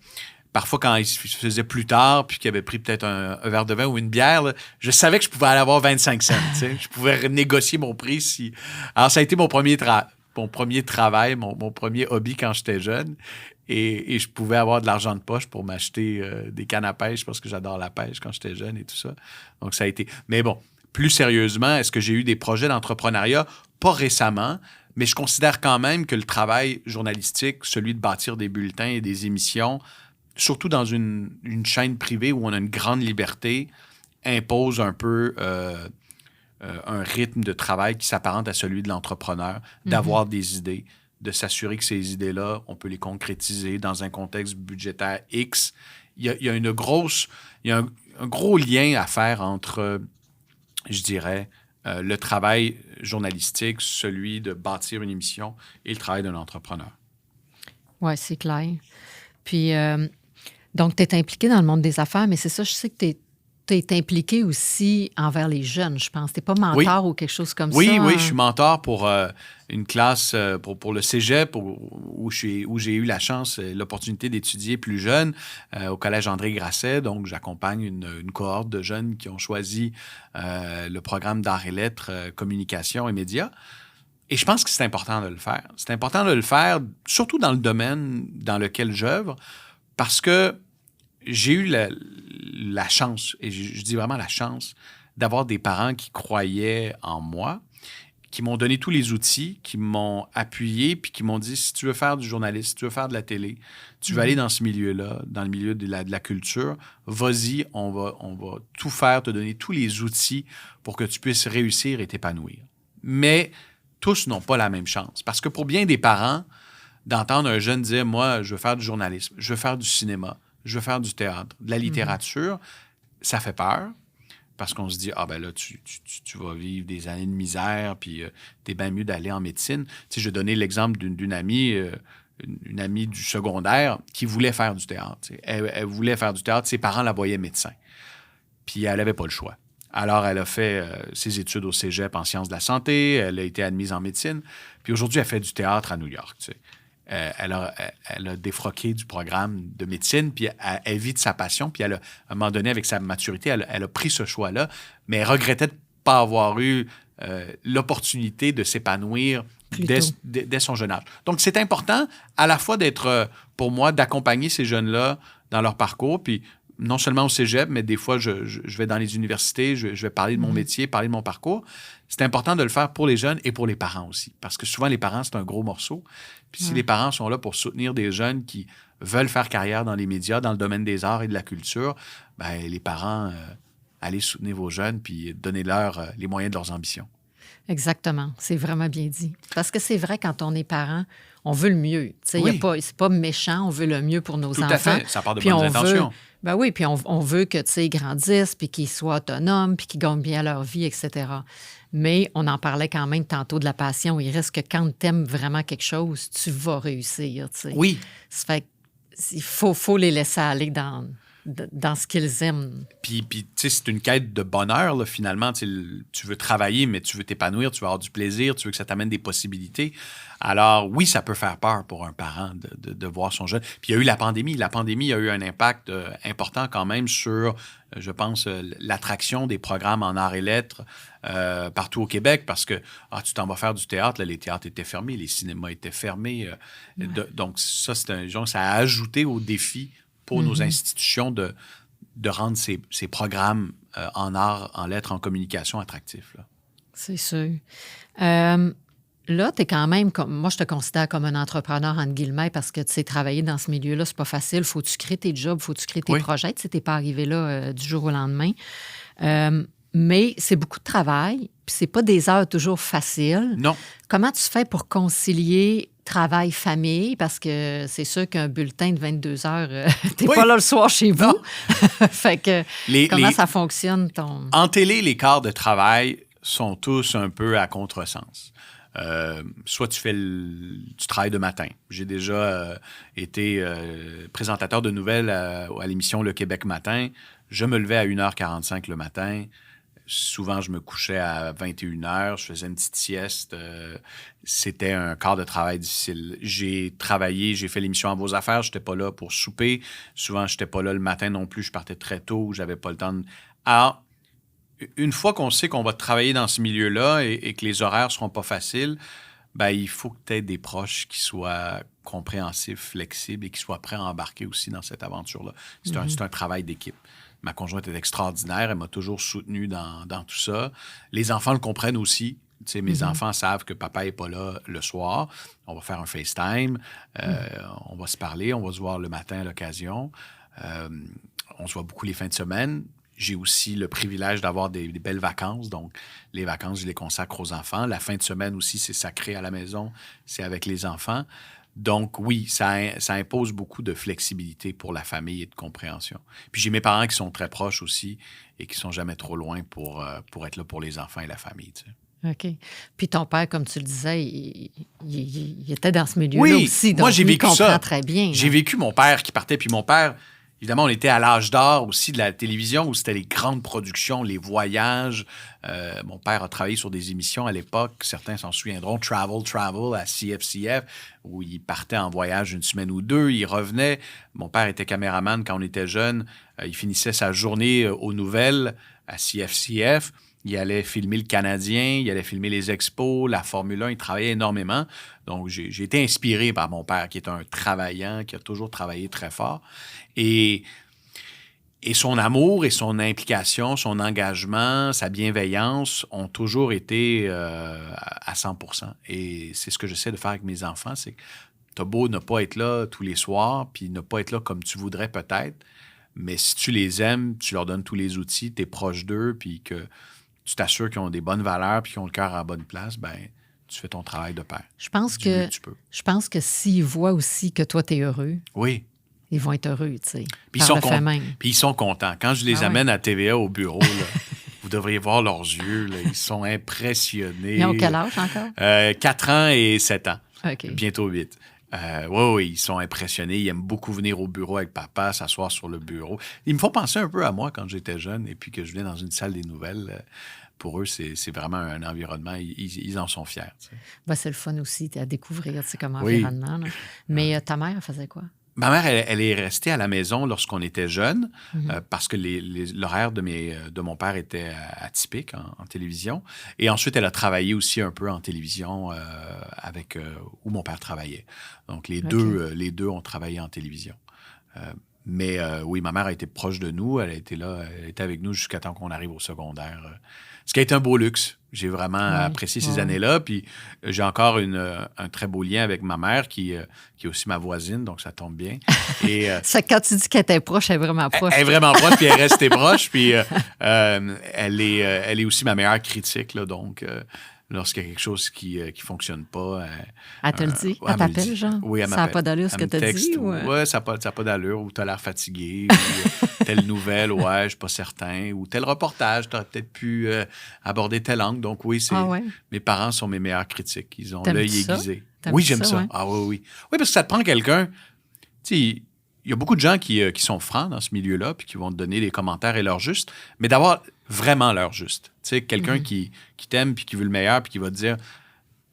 parfois quand il se faisait plus tard, puis qu'il avait pris peut-être un verre de vin ou une bière, là, je savais que je pouvais aller avoir 25 cents. Je pouvais négocier mon prix. Alors, ça a été mon premier travail, mon premier hobby quand j'étais jeune. Et je pouvais avoir de l'argent de poche pour m'acheter des cannes à pêche parce que j'adore la pêche quand j'étais jeune et tout ça. Donc, ça a été... Mais bon, plus sérieusement, est-ce que j'ai eu des projets d'entrepreneuriat? Pas récemment, mais je considère quand même que le travail journalistique, celui de bâtir des bulletins et des émissions, surtout dans une chaîne privée où on a une grande liberté, impose un peu un rythme de travail qui s'apparente à celui de l'entrepreneur, d'avoir des idées, de s'assurer que ces idées-là, on peut les concrétiser dans un contexte budgétaire X. Il y a un gros lien à faire entre, je dirais, le travail journalistique, celui de bâtir une émission et le travail d'un entrepreneur. Oui, c'est clair. Puis, donc, tu es impliqué dans le monde des affaires, mais c'est ça, je sais que tu es impliqué aussi envers les jeunes, je pense. Tu n'es pas mentor ou quelque chose comme ça. Oui, je suis mentor pour une classe, pour le cégep, où j'ai eu la chance, l'opportunité d'étudier plus jeune au Collège André Grasset. Donc, j'accompagne une cohorte de jeunes qui ont choisi le programme d'arts et lettres, communication et médias. Et je pense que c'est important de le faire. C'est important de le faire, surtout dans le domaine dans lequel j'œuvre, parce que j'ai eu la chance, et je dis vraiment la chance, d'avoir des parents qui croyaient en moi, qui m'ont donné tous les outils, qui m'ont appuyé, puis qui m'ont dit, si tu veux faire du journalisme, si tu veux faire de la télé, tu veux aller dans ce milieu-là, dans le milieu de la culture, vas-y, on va tout faire, te donner tous les outils pour que tu puisses réussir et t'épanouir. Mais tous n'ont pas la même chance. Parce que pour bien des parents, d'entendre un jeune dire, moi, je veux faire du journalisme, je veux faire du cinéma, je veux faire du théâtre, de la littérature, ça fait peur. Parce qu'on se dit, là, tu vas vivre des années de misère, puis t'es bien mieux d'aller en médecine. Tu sais, je vais donner l'exemple d'une amie, une amie du secondaire qui voulait faire du théâtre. Elle voulait faire du théâtre, ses parents la voyaient médecin. Puis elle n'avait pas le choix. Alors, elle a fait ses études au cégep en sciences de la santé. Elle a été admise en médecine. Puis aujourd'hui, elle fait du théâtre à New York. Tu sais. Elle a défroqué du programme de médecine, puis elle vit de sa passion. Puis à un moment donné, avec sa maturité, elle a pris ce choix-là, mais elle regrettait de ne pas avoir eu l'opportunité de s'épanouir dès son jeune âge. Donc, c'est important à la fois d'être, pour moi, d'accompagner ces jeunes-là dans leur parcours, puis non seulement au cégep, mais des fois, je vais dans les universités, je vais parler de mon métier, parler de mon parcours. C'est important de le faire pour les jeunes et pour les parents aussi, parce que souvent, les parents, c'est un gros morceau. Puis si les parents sont là pour soutenir des jeunes qui veulent faire carrière dans les médias, dans le domaine des arts et de la culture, bien, les parents, allez soutenir vos jeunes puis donnez-leur les moyens de leurs ambitions. Exactement. C'est vraiment bien dit. Parce que c'est vrai, quand on est parent, on veut le mieux. Oui. C'est pas méchant, on veut le mieux pour nos enfants. Tout à fait. Ça part de bonnes intentions. Ben oui, puis on veut que, ils grandissent, puis qu'ils soient autonomes, puis qu'ils gagnent bien leur vie, etc. Mais on en parlait quand même tantôt de la passion. Il reste que quand tu aimes vraiment quelque chose, tu vas réussir, tu sais. Oui. Ça fait qu'il faut les laisser aller dans ce qu'ils aiment. Puis tu sais, c'est une quête de bonheur, là, finalement. Tu veux travailler, mais tu veux t'épanouir, tu veux avoir du plaisir, tu veux que ça t'amène des possibilités. Alors, oui, ça peut faire peur pour un parent de voir son jeune. Puis il y a eu la pandémie. La pandémie a eu un impact important quand même sur, je pense, l'attraction des programmes en arts et lettres partout au Québec, parce que tu t'en vas faire du théâtre, là, les théâtres étaient fermés, les cinémas étaient fermés. Donc ça, ça a ajouté au défi pour nos institutions de rendre ces programmes en art, en lettres, en communication attractifs. Là. C'est sûr. Là, tu es quand même, moi, je te considère comme un entrepreneur, entre guillemets, parce que, tu sais, travailler dans ce milieu-là, c'est pas facile. Faut que tu crées tes jobs, faut que tu crées tes projets. Tu sais, t'es pas arrivé là du jour au lendemain. Mais c'est beaucoup de travail, puis c'est pas des heures toujours faciles. Non. Comment tu fais pour concilier travail, famille? Parce que c'est sûr qu'un bulletin de 22 heures, t'es pas là le soir chez vous. Fait que comment ça fonctionne, ton... En télé, les quarts de travail sont tous un peu à contresens. Soit tu travailles de matin. J'ai déjà été présentateur de nouvelles à l'émission Le Québec matin. Je me levais à 1h45 le matin. Souvent, je me couchais à 21h. Je faisais une petite sieste. C'était un quart de travail difficile. J'ai travaillé, j'ai fait l'émission À vos affaires. Je n'étais pas là pour souper. Souvent, je n'étais pas là le matin non plus. Je partais très tôt. Je n'avais pas le temps de... Alors, une fois qu'on sait qu'on va travailler dans ce milieu-là et que les horaires ne seront pas faciles, ben, il faut que tu aies des proches qui soient compréhensifs, flexibles et qui soient prêts à embarquer aussi dans cette aventure-là. C'est un travail d'équipe. Ma conjointe est extraordinaire. Elle m'a toujours soutenu dans tout ça. Les enfants le comprennent aussi. Tu sais, mes enfants savent que papa n'est pas là le soir. On va faire un FaceTime. On va se parler. On va se voir le matin à l'occasion. On se voit beaucoup les fins de semaine. J'ai aussi le privilège d'avoir des belles vacances. Donc, les vacances, je les consacre aux enfants. La fin de semaine aussi, c'est sacré à la maison. C'est avec les enfants. Donc, oui, ça impose beaucoup de flexibilité pour la famille et de compréhension. Puis, j'ai mes parents qui sont très proches aussi et qui sont jamais trop loin pour être là pour les enfants et la famille, tu sais. OK. Puis ton père, comme tu le disais, il était dans ce milieu-là aussi. Donc, moi, j'ai vécu ça. Très bien. J'ai vécu mon père qui partait. Puis mon père, évidemment, on était à l'âge d'or aussi de la télévision où c'était les grandes productions, les voyages. Mon père a travaillé sur des émissions à l'époque, certains s'en souviendront, Travel à CFCF, où il partait en voyage une semaine ou deux, il revenait. Mon père était caméraman quand on était jeune. Il finissait sa journée aux nouvelles à CFCF. Il allait filmer le Canadien, il allait filmer les expos, la Formule 1, il travaillait énormément. Donc, j'ai été inspiré par mon père, qui est un travaillant, qui a toujours travaillé très fort. Et son amour et son implication, son engagement, sa bienveillance ont toujours été à 100%. Et c'est ce que j'essaie de faire avec mes enfants, c'est que t'as beau ne pas être là tous les soirs, puis ne pas être là comme tu voudrais peut-être, mais si tu les aimes, tu leur donnes tous les outils, tu es proche d'eux, puis que tu t'assures qu'ils ont des bonnes valeurs puis qu'ils ont le cœur à la bonne place, ben tu fais ton travail de père. Je pense que s'ils voient aussi que toi, tu es heureux, ils vont être heureux, tu sais. Puis ils sont contents. Quand je les amène à TVA au bureau, là, vous devriez voir leurs yeux. Là, ils sont impressionnés. Ils ont quel âge encore? 4 ans et 7 ans. Okay. Bientôt 8. Oui, ils sont impressionnés. Ils aiment beaucoup venir au bureau avec papa, s'asseoir sur le bureau. Ils me font penser un peu à moi quand j'étais jeune et puis que je venais dans une salle des nouvelles. Pour eux, c'est vraiment un environnement. Ils en sont fiers. Tu sais. Ben, c'est le fun aussi à découvrir comme Oui. environnement. Là. Mais ta mère, elle faisait quoi? Ma mère, elle est restée à la maison lorsqu'on était jeune Mhm. parce que l'horaire de mon père était atypique en télévision. Et ensuite, elle a travaillé aussi un peu en télévision avec où mon père travaillait. Donc, les deux ont travaillé en télévision. Mais oui, ma mère a été proche de nous. Elle a été là, elle était avec nous jusqu'à temps qu'on arrive au secondaire. Ce qui a été un beau luxe. J'ai vraiment apprécié ces années-là. Puis j'ai encore un très beau lien avec ma mère qui est aussi ma voisine, donc ça tombe bien. Et, Ça, quand tu dis qu'elle était proche, elle est vraiment proche. elle est vraiment proche, puis elle est restée proche. Puis elle est aussi ma meilleure critique, là, donc... lorsqu'il y a quelque chose qui ne fonctionne pas. Elle te le dit? Ouais, Elle t'appelle, genre? Oui, elle Ça m'appelle. n'a pas d'allure, ce que tu as dit? Oui, ça n'a pas d'allure, ou tu as l'air fatigué, ou telle nouvelle, ouais, je ne suis pas certain, ou tel reportage, tu aurais peut-être pu aborder telle angle. Donc oui, mes parents sont mes meilleurs critiques. Ils ont l'œil aiguisé. Oui, j'aime ça. Ouais. Ah oui, oui. Oui, parce que ça te prend quelqu'un... Tu sais, il y a beaucoup de gens qui sont francs dans ce milieu-là, puis qui vont te donner des commentaires et leur juste, mais d'avoir vraiment leur juste. Tu sais, quelqu'un qui t'aime, puis qui veut le meilleur, puis qui va te dire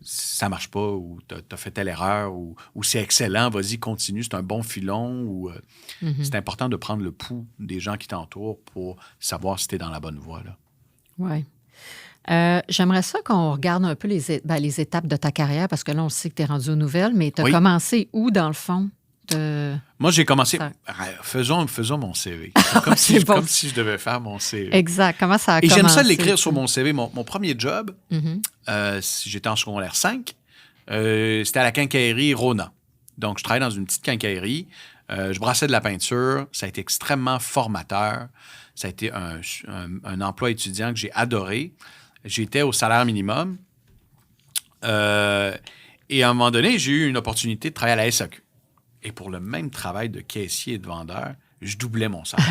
ça marche pas, ou t'as fait telle erreur, ou c'est excellent, vas-y, continue, c'est un bon filon, ou c'est important de prendre le pouls des gens qui t'entourent pour savoir si t'es dans la bonne voie, là. Oui. J'aimerais ça qu'on regarde un peu les étapes de ta carrière, parce que là, on sait que tu es rendu aux nouvelles, mais tu as commencé où, dans le fond? Moi, j'ai commencé... Faisons mon CV. Comme si je devais faire mon CV. Exact. Comment ça a Et commencé? j'aime ça l'écrire sur mon CV. Mon premier job, j'étais en secondaire 5, c'était à la quincaillerie Rona. Donc, je travaillais dans une petite quincaillerie. Je brassais de la peinture. Ça a été extrêmement formateur. Ça a été un emploi étudiant que j'ai adoré. J'étais au salaire minimum. Et à un moment donné, j'ai eu une opportunité de travailler à la SAQ. Et pour le même travail de caissier et de vendeur, je doublais mon salaire.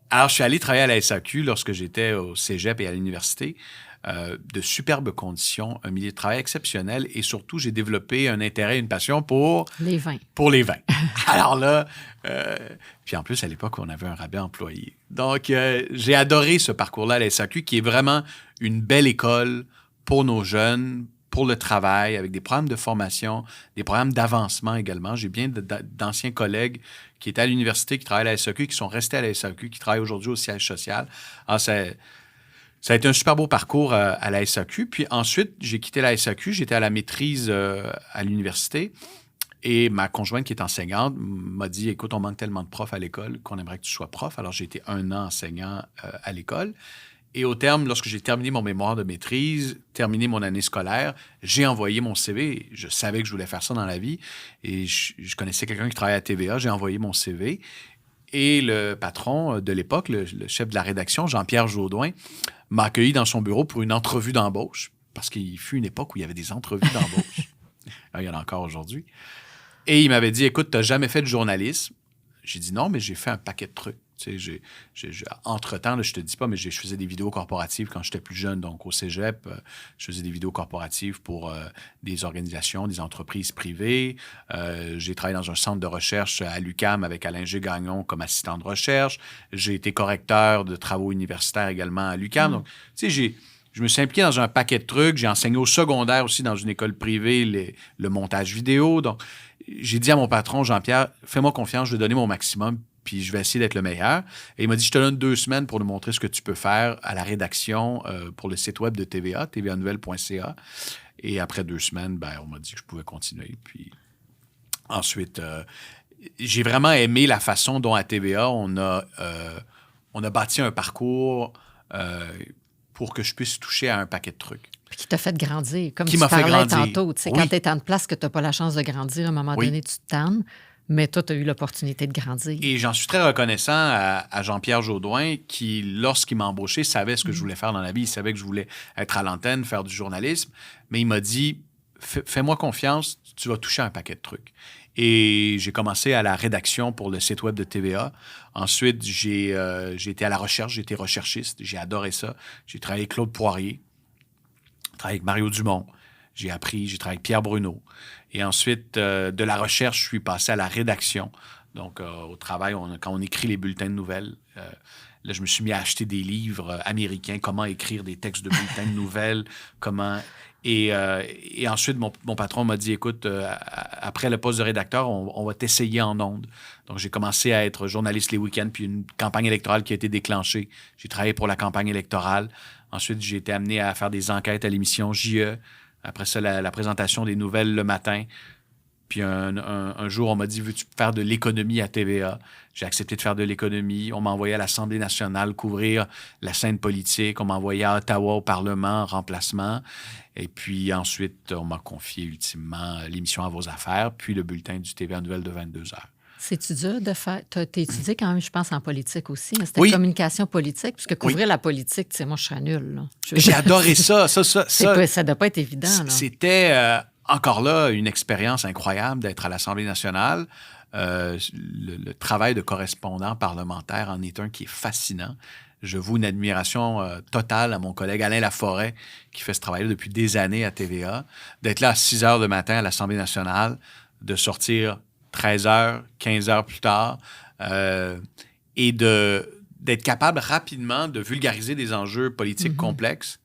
Alors, je suis allé travailler à la SAQ lorsque j'étais au cégep et à l'université. De superbes conditions, un milieu de travail exceptionnel et surtout, j'ai développé un intérêt, une passion pour... Les vins. Pour les vins. Alors là, puis en plus, à l'époque, on avait un rabais employé. Donc, j'ai adoré ce parcours-là à la SAQ qui est vraiment une belle école pour nos jeunes, pour le travail, avec des programmes de formation, des programmes d'avancement également. J'ai bien d'anciens collègues qui étaient à l'université, qui travaillent à la SAQ, qui sont restés à la SAQ, qui travaillent aujourd'hui au siège social. Alors, ça a été un super beau parcours à la SAQ. Puis ensuite, j'ai quitté la SAQ, j'étais à la maîtrise à l'université. Et ma conjointe, qui est enseignante, m'a dit, écoute, on manque tellement de profs à l'école qu'on aimerait que tu sois prof. Alors, j'ai été 1 an enseignant à l'école. Et au terme, lorsque j'ai terminé mon mémoire de maîtrise, terminé mon année scolaire, j'ai envoyé mon CV. Je savais que je voulais faire ça dans la vie. Et je connaissais quelqu'un qui travaillait à TVA. J'ai envoyé mon CV. Et le patron de l'époque, le chef de la rédaction, Jean-Pierre Jaudoin, m'a accueilli dans son bureau pour une entrevue d'embauche. Parce qu'il fut une époque où il y avait des entrevues d'embauche. Il y en a encore aujourd'hui. Et il m'avait dit, écoute, tu n'as jamais fait de journalisme. J'ai dit non, mais j'ai fait un paquet de trucs. Tu sais, entre-temps, là, je te dis pas, mais je faisais des vidéos corporatives quand j'étais plus jeune. Donc, au cégep, je faisais des vidéos corporatives pour des organisations, des entreprises privées. J'ai travaillé dans un centre de recherche à l'UQAM avec Alain G. Gagnon comme assistant de recherche. J'ai été correcteur de travaux universitaires également à l'UQAM. Donc, tu sais, je me suis impliqué dans un paquet de trucs. J'ai enseigné au secondaire aussi dans une école privée le montage vidéo. Donc, j'ai dit à mon patron, Jean-Pierre, fais-moi confiance, je vais donner mon maximum, puis je vais essayer d'être le meilleur. Et il m'a dit, je te donne 2 semaines pour nous montrer ce que tu peux faire à la rédaction pour le site web de TVA, tvanouvelle.ca. Et après 2 semaines, on m'a dit que je pouvais continuer. Puis ensuite, j'ai vraiment aimé la façon dont à TVA, on a bâti un parcours pour que je puisse toucher à un paquet de trucs. Puis qui t'a fait grandir, comme qui tu m'a fait parlais grandir. tantôt. Tu sais, Oui. quand tu es en place que tu n'as pas la chance de grandir, à un moment donné, tu te tannes, mais toi, tu as eu l'opportunité de grandir. Et j'en suis très reconnaissant à Jean-Pierre Jaudoin qui, lorsqu'il m'a embauché, savait ce que je voulais faire dans la vie. Il savait que je voulais être à l'antenne, faire du journalisme. Mais il m'a dit, fais-moi confiance, tu vas toucher un paquet de trucs. Et j'ai commencé à la rédaction pour le site web de TVA. Ensuite, j'ai été à la recherche, j'ai été recherchiste. J'ai adoré ça. J'ai travaillé avec Claude Poirier, travaillé avec Mario Dumont. J'ai travaillé avec Pierre Bruno. Et ensuite, de la recherche, je suis passé à la rédaction. Donc, au travail, quand on écrit les bulletins de nouvelles, là, je me suis mis à acheter des livres américains, comment écrire des textes de bulletins de nouvelles, Et ensuite, mon patron m'a dit, écoute, après le poste de rédacteur, on va t'essayer en ondes. Donc, j'ai commencé à être journaliste les week-ends, puis une campagne électorale qui a été déclenchée. J'ai travaillé pour la campagne électorale. Ensuite, j'ai été amené à faire des enquêtes à l'émission JE. Après ça, la présentation des nouvelles le matin. Puis un jour, on m'a dit, veux-tu faire de l'économie à TVA? J'ai accepté de faire de l'économie. On m'a envoyé à l'Assemblée nationale couvrir la scène politique. On m'a envoyé à Ottawa au Parlement en remplacement. Et puis ensuite, on m'a confié ultimement l'émission À vos affaires, puis le bulletin du TVA Nouvelles de 22 heures. C'est-tu dur de faire... Tu as étudié quand même, je pense, en politique aussi. Hein? C'était Oui. Communication politique, puisque couvrir la politique, tu sais, moi, je serais nulle. Là. J'ai adoré ça. Ça ne doit pas être évident. Là. C'était encore là une expérience incroyable d'être à l'Assemblée nationale. Le travail de correspondant parlementaire en est un qui est fascinant. Je voue une admiration totale à mon collègue Alain Laforêt, qui fait ce travail-là depuis des années à TVA, d'être là à 6 heures le matin à l'Assemblée nationale, de sortir 13 heures, 15 heures plus tard, et d'être capable rapidement de vulgariser des enjeux politiques complexes,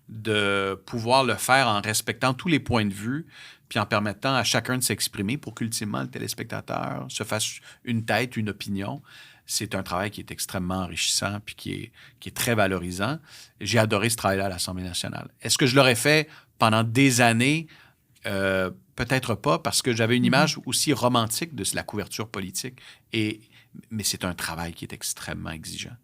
de pouvoir le faire en respectant tous les points de vue, puis en permettant à chacun de s'exprimer pour qu'ultimement le téléspectateur se fasse une tête, une opinion. C'est un travail qui est extrêmement enrichissant puis qui est très valorisant. J'ai adoré ce travail-là à l'Assemblée nationale. Est-ce que je l'aurais fait pendant des années? Peut-être pas, parce que j'avais une image aussi romantique de la couverture politique. Mais c'est un travail qui est extrêmement exigeant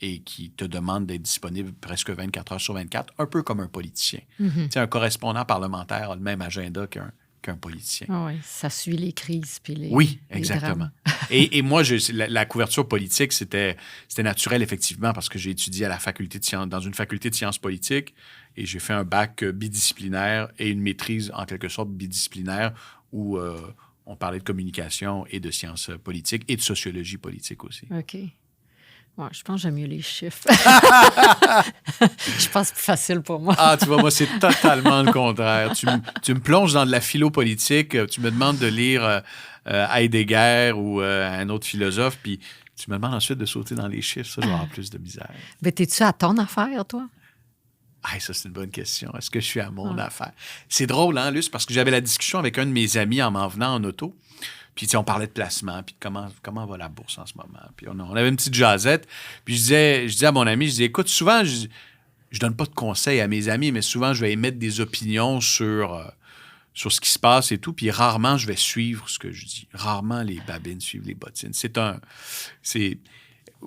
et qui te demande d'être disponible presque 24 heures sur 24, un peu comme un politicien. Tu sais, un correspondant parlementaire a le même agenda qu'un politicien. Oh oui, ça suit les crises puis les Oui, les exactement. drames. Et moi, la couverture politique, c'était naturel, effectivement, parce que j'ai étudié à la faculté de sciences, dans une faculté de sciences politiques, et j'ai fait un bac bidisciplinaire et une maîtrise, en quelque sorte, bidisciplinaire, où on parlait de communication et de sciences politiques et de sociologie politique aussi. OK. Ouais, je pense que j'aime mieux les chiffres. Je pense que c'est plus facile pour moi. Ah, tu vois, moi, c'est totalement le contraire. Tu me plonges dans de la philo politique, tu me demandes de lire Heidegger ou un autre philosophe, puis tu me demandes ensuite de sauter dans les chiffres. Ça, je vais avoir plus de misère. Mais t'es-tu à ton affaire, toi? Ah, ça, c'est une bonne question. Est-ce que je suis à mon affaire? C'est drôle, hein, Luce, parce que j'avais la discussion avec un de mes amis en m'en venant en auto. Puis, tu sais, on parlait de placement, puis de comment va la bourse en ce moment. Puis, on avait une petite jasette. Puis, je disais à mon ami, je disais, écoute, souvent, je donne pas de conseils à mes amis, mais souvent, je vais émettre des opinions sur ce qui se passe et tout. Puis, rarement, je vais suivre ce que je dis. Rarement, les babines suivent les bottines.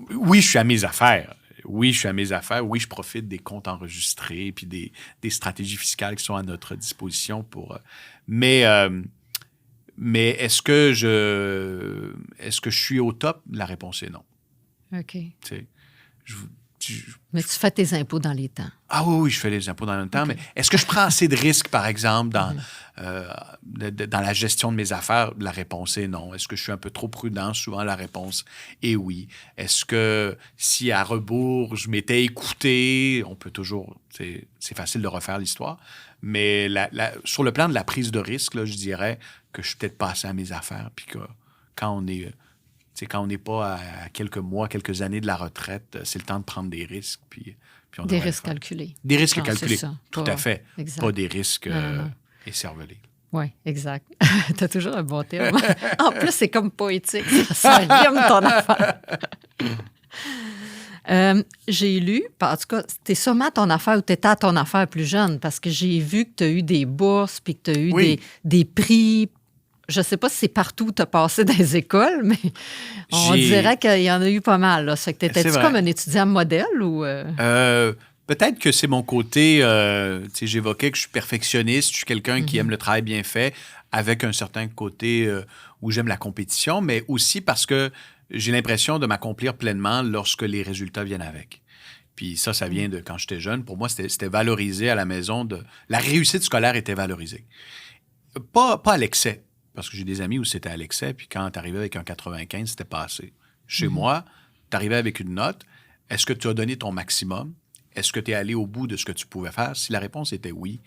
Oui, je suis à mes affaires. Oui, je suis à mes affaires. Oui, je profite des comptes enregistrés puis des stratégies fiscales qui sont à notre disposition pour... Mais est-ce que je suis au top? La réponse est non. OK. Tu sais, Mais tu fais tes impôts dans les temps. Ah oui, je fais les impôts dans le temps, mais est-ce que je prends assez de risques, par exemple, dans la gestion de mes affaires? La réponse est non. Est-ce que je suis un peu trop prudent? Souvent, la réponse est oui. Est-ce que si à rebours, je m'étais écouté, on peut toujours... C'est facile de refaire l'histoire, mais sur le plan de la prise de risque, là, je dirais que je suis peut-être passé à mes affaires, puis que quand on n'est pas à quelques mois, quelques années de la retraite, c'est le temps de prendre des risques, puis on des risques calculés. Des risques Non, calculés, c'est ça. tout à fait. Exact. Pas des risques Non. écervelés. Oui, exact. Tu as toujours un bon terme. En plus, c'est comme poétique. Ça rime ton affaire. J'ai lu, en tout cas, t'es sûrement à ton affaire ou t'étais à ton affaire plus jeune, parce que j'ai vu que tu as eu des bourses puis que tu as eu des prix. Je ne sais pas si c'est partout où tu as passé dans les écoles, mais on dirait qu'il y en a eu pas mal. Là. Ça fait que t'étais-tu comme un étudiant modèle ou... Peut-être que c'est mon côté... j'évoquais que je suis perfectionniste, je suis quelqu'un qui aime le travail bien fait, avec un certain côté où j'aime la compétition, mais aussi parce que j'ai l'impression de m'accomplir pleinement lorsque les résultats viennent avec. Puis ça vient de quand j'étais jeune. Pour moi, c'était valorisé à la maison. La réussite scolaire était valorisée. Pas à l'excès, parce que j'ai des amis où c'était à l'excès, puis quand tu arrivais avec un 95, c'était pas assez. Chez moi, tu arrivais avec une note. Est-ce que tu as donné ton maximum? Est-ce que tu es allé au bout de ce que tu pouvais faire? Si la réponse était oui,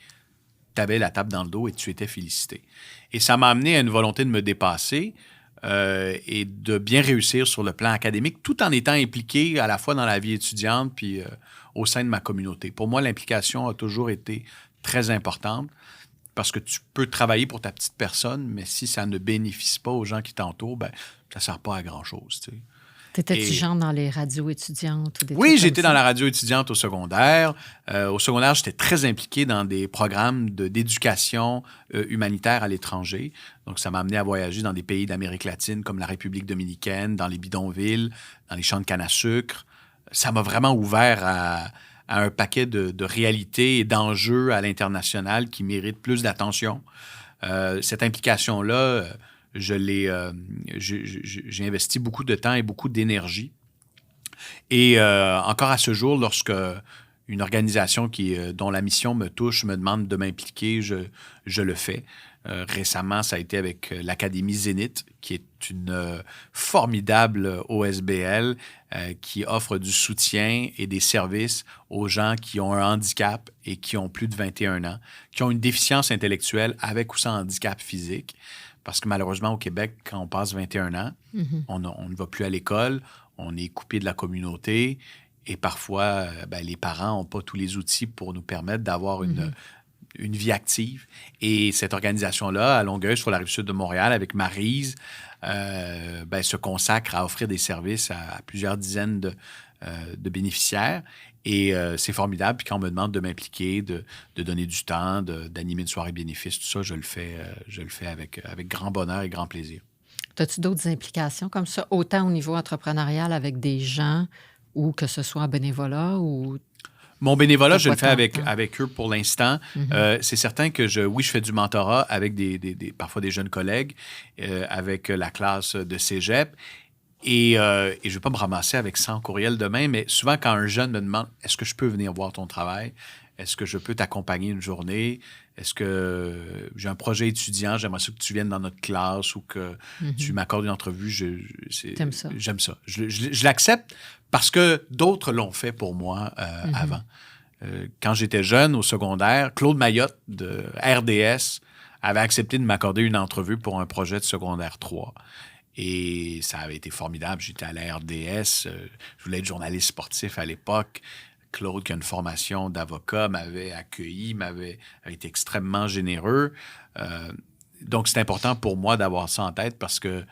tapaient la tape dans le dos et tu étais félicité. Et ça m'a amené à une volonté de me dépasser et de bien réussir sur le plan académique, tout en étant impliqué à la fois dans la vie étudiante puis au sein de ma communauté. Pour moi, l'implication a toujours été très importante parce que tu peux travailler pour ta petite personne, mais si ça ne bénéficie pas aux gens qui t'entourent, ben, ça ne sert pas à grand-chose, tu sais. T'étais-tu genre dans les radios étudiantes ou des Oui, trucs j'étais comme ça? dans la radio étudiante au secondaire. Au secondaire, j'étais très impliqué dans des programmes d'éducation humanitaire à l'étranger. Donc, ça m'a amené à voyager dans des pays d'Amérique latine comme la République dominicaine, dans les bidonvilles, dans les champs de canne à sucre. Ça m'a vraiment ouvert à un paquet de réalités et d'enjeux à l'international qui méritent plus d'attention. Cette implication-là, j'ai investi beaucoup de temps et beaucoup d'énergie. Et encore à ce jour, lorsque une organisation dont la mission me touche me demande de m'impliquer, je le fais. Récemment, ça a été avec l'Académie Zénith, qui est une formidable OSBL qui offre du soutien et des services aux gens qui ont un handicap et qui ont plus de 21 ans, qui ont une déficience intellectuelle avec ou sans handicap physique. Parce que malheureusement, au Québec, quand on passe 21 ans, on ne va plus à l'école, on est coupé de la communauté et parfois, les parents n'ont pas tous les outils pour nous permettre d'avoir une vie active. Et cette organisation-là, à Longueuil, sur la rive sud de Montréal, avec Maryse, se consacre à offrir des services à plusieurs dizaines de bénéficiaires. Et c'est formidable. Puis quand on me demande de m'impliquer, de donner du temps, d'animer une soirée bénéfice, tout ça, je le fais avec grand bonheur et grand plaisir. As-tu d'autres implications comme ça, autant au niveau entrepreneurial avec des gens ou que ce soit en bénévolat ou... Mon bénévolat, je le fais avec eux pour l'instant. C'est certain que je fais du mentorat avec parfois des jeunes collègues, avec la classe de cégep. Et je ne vais pas me ramasser avec 100 courriels demain, mais souvent, quand un jeune me demande « Est-ce que je peux venir voir ton travail? Est-ce que je peux t'accompagner une journée? Est-ce que j'ai un projet étudiant? J'aimerais ça que tu viennes dans notre classe ou que tu m'accordes une entrevue. » T'aimes ça? J'aime ça. Je l'accepte parce que d'autres l'ont fait pour moi avant. Quand j'étais jeune, au secondaire, Claude Mayotte de RDS avait accepté de m'accorder une entrevue pour un projet de secondaire 3. Et ça avait été formidable. J'étais à la RDS. Je voulais être journaliste sportif à l'époque. Claude, qui a une formation d'avocat, m'avait accueilli, avait été extrêmement généreux. Donc, c'est important pour moi d'avoir ça en tête parce que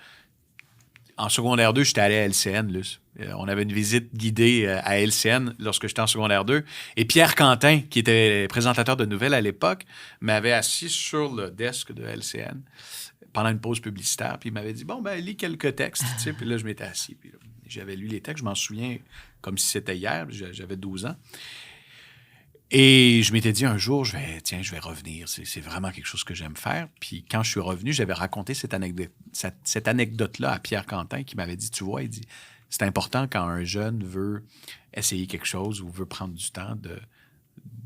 en secondaire 2, j'étais allé à LCN, Luce. On avait une visite guidée à LCN lorsque j'étais en secondaire 2. Et Pierre Quentin, qui était présentateur de nouvelles à l'époque, m'avait assis sur le desk de LCN pendant une pause publicitaire. Puis il m'avait dit, lis quelques textes. Tu sais. Puis là, je m'étais assis. Puis là, j'avais lu les textes. Je m'en souviens comme si c'était hier. J'avais 12 ans. Et je m'étais dit un jour, je vais revenir. C'est vraiment quelque chose que j'aime faire. Puis quand je suis revenu, j'avais raconté cette anecdote-là à Pierre Quentin qui m'avait dit, tu vois, il dit, c'est important quand un jeune veut essayer quelque chose ou veut prendre du temps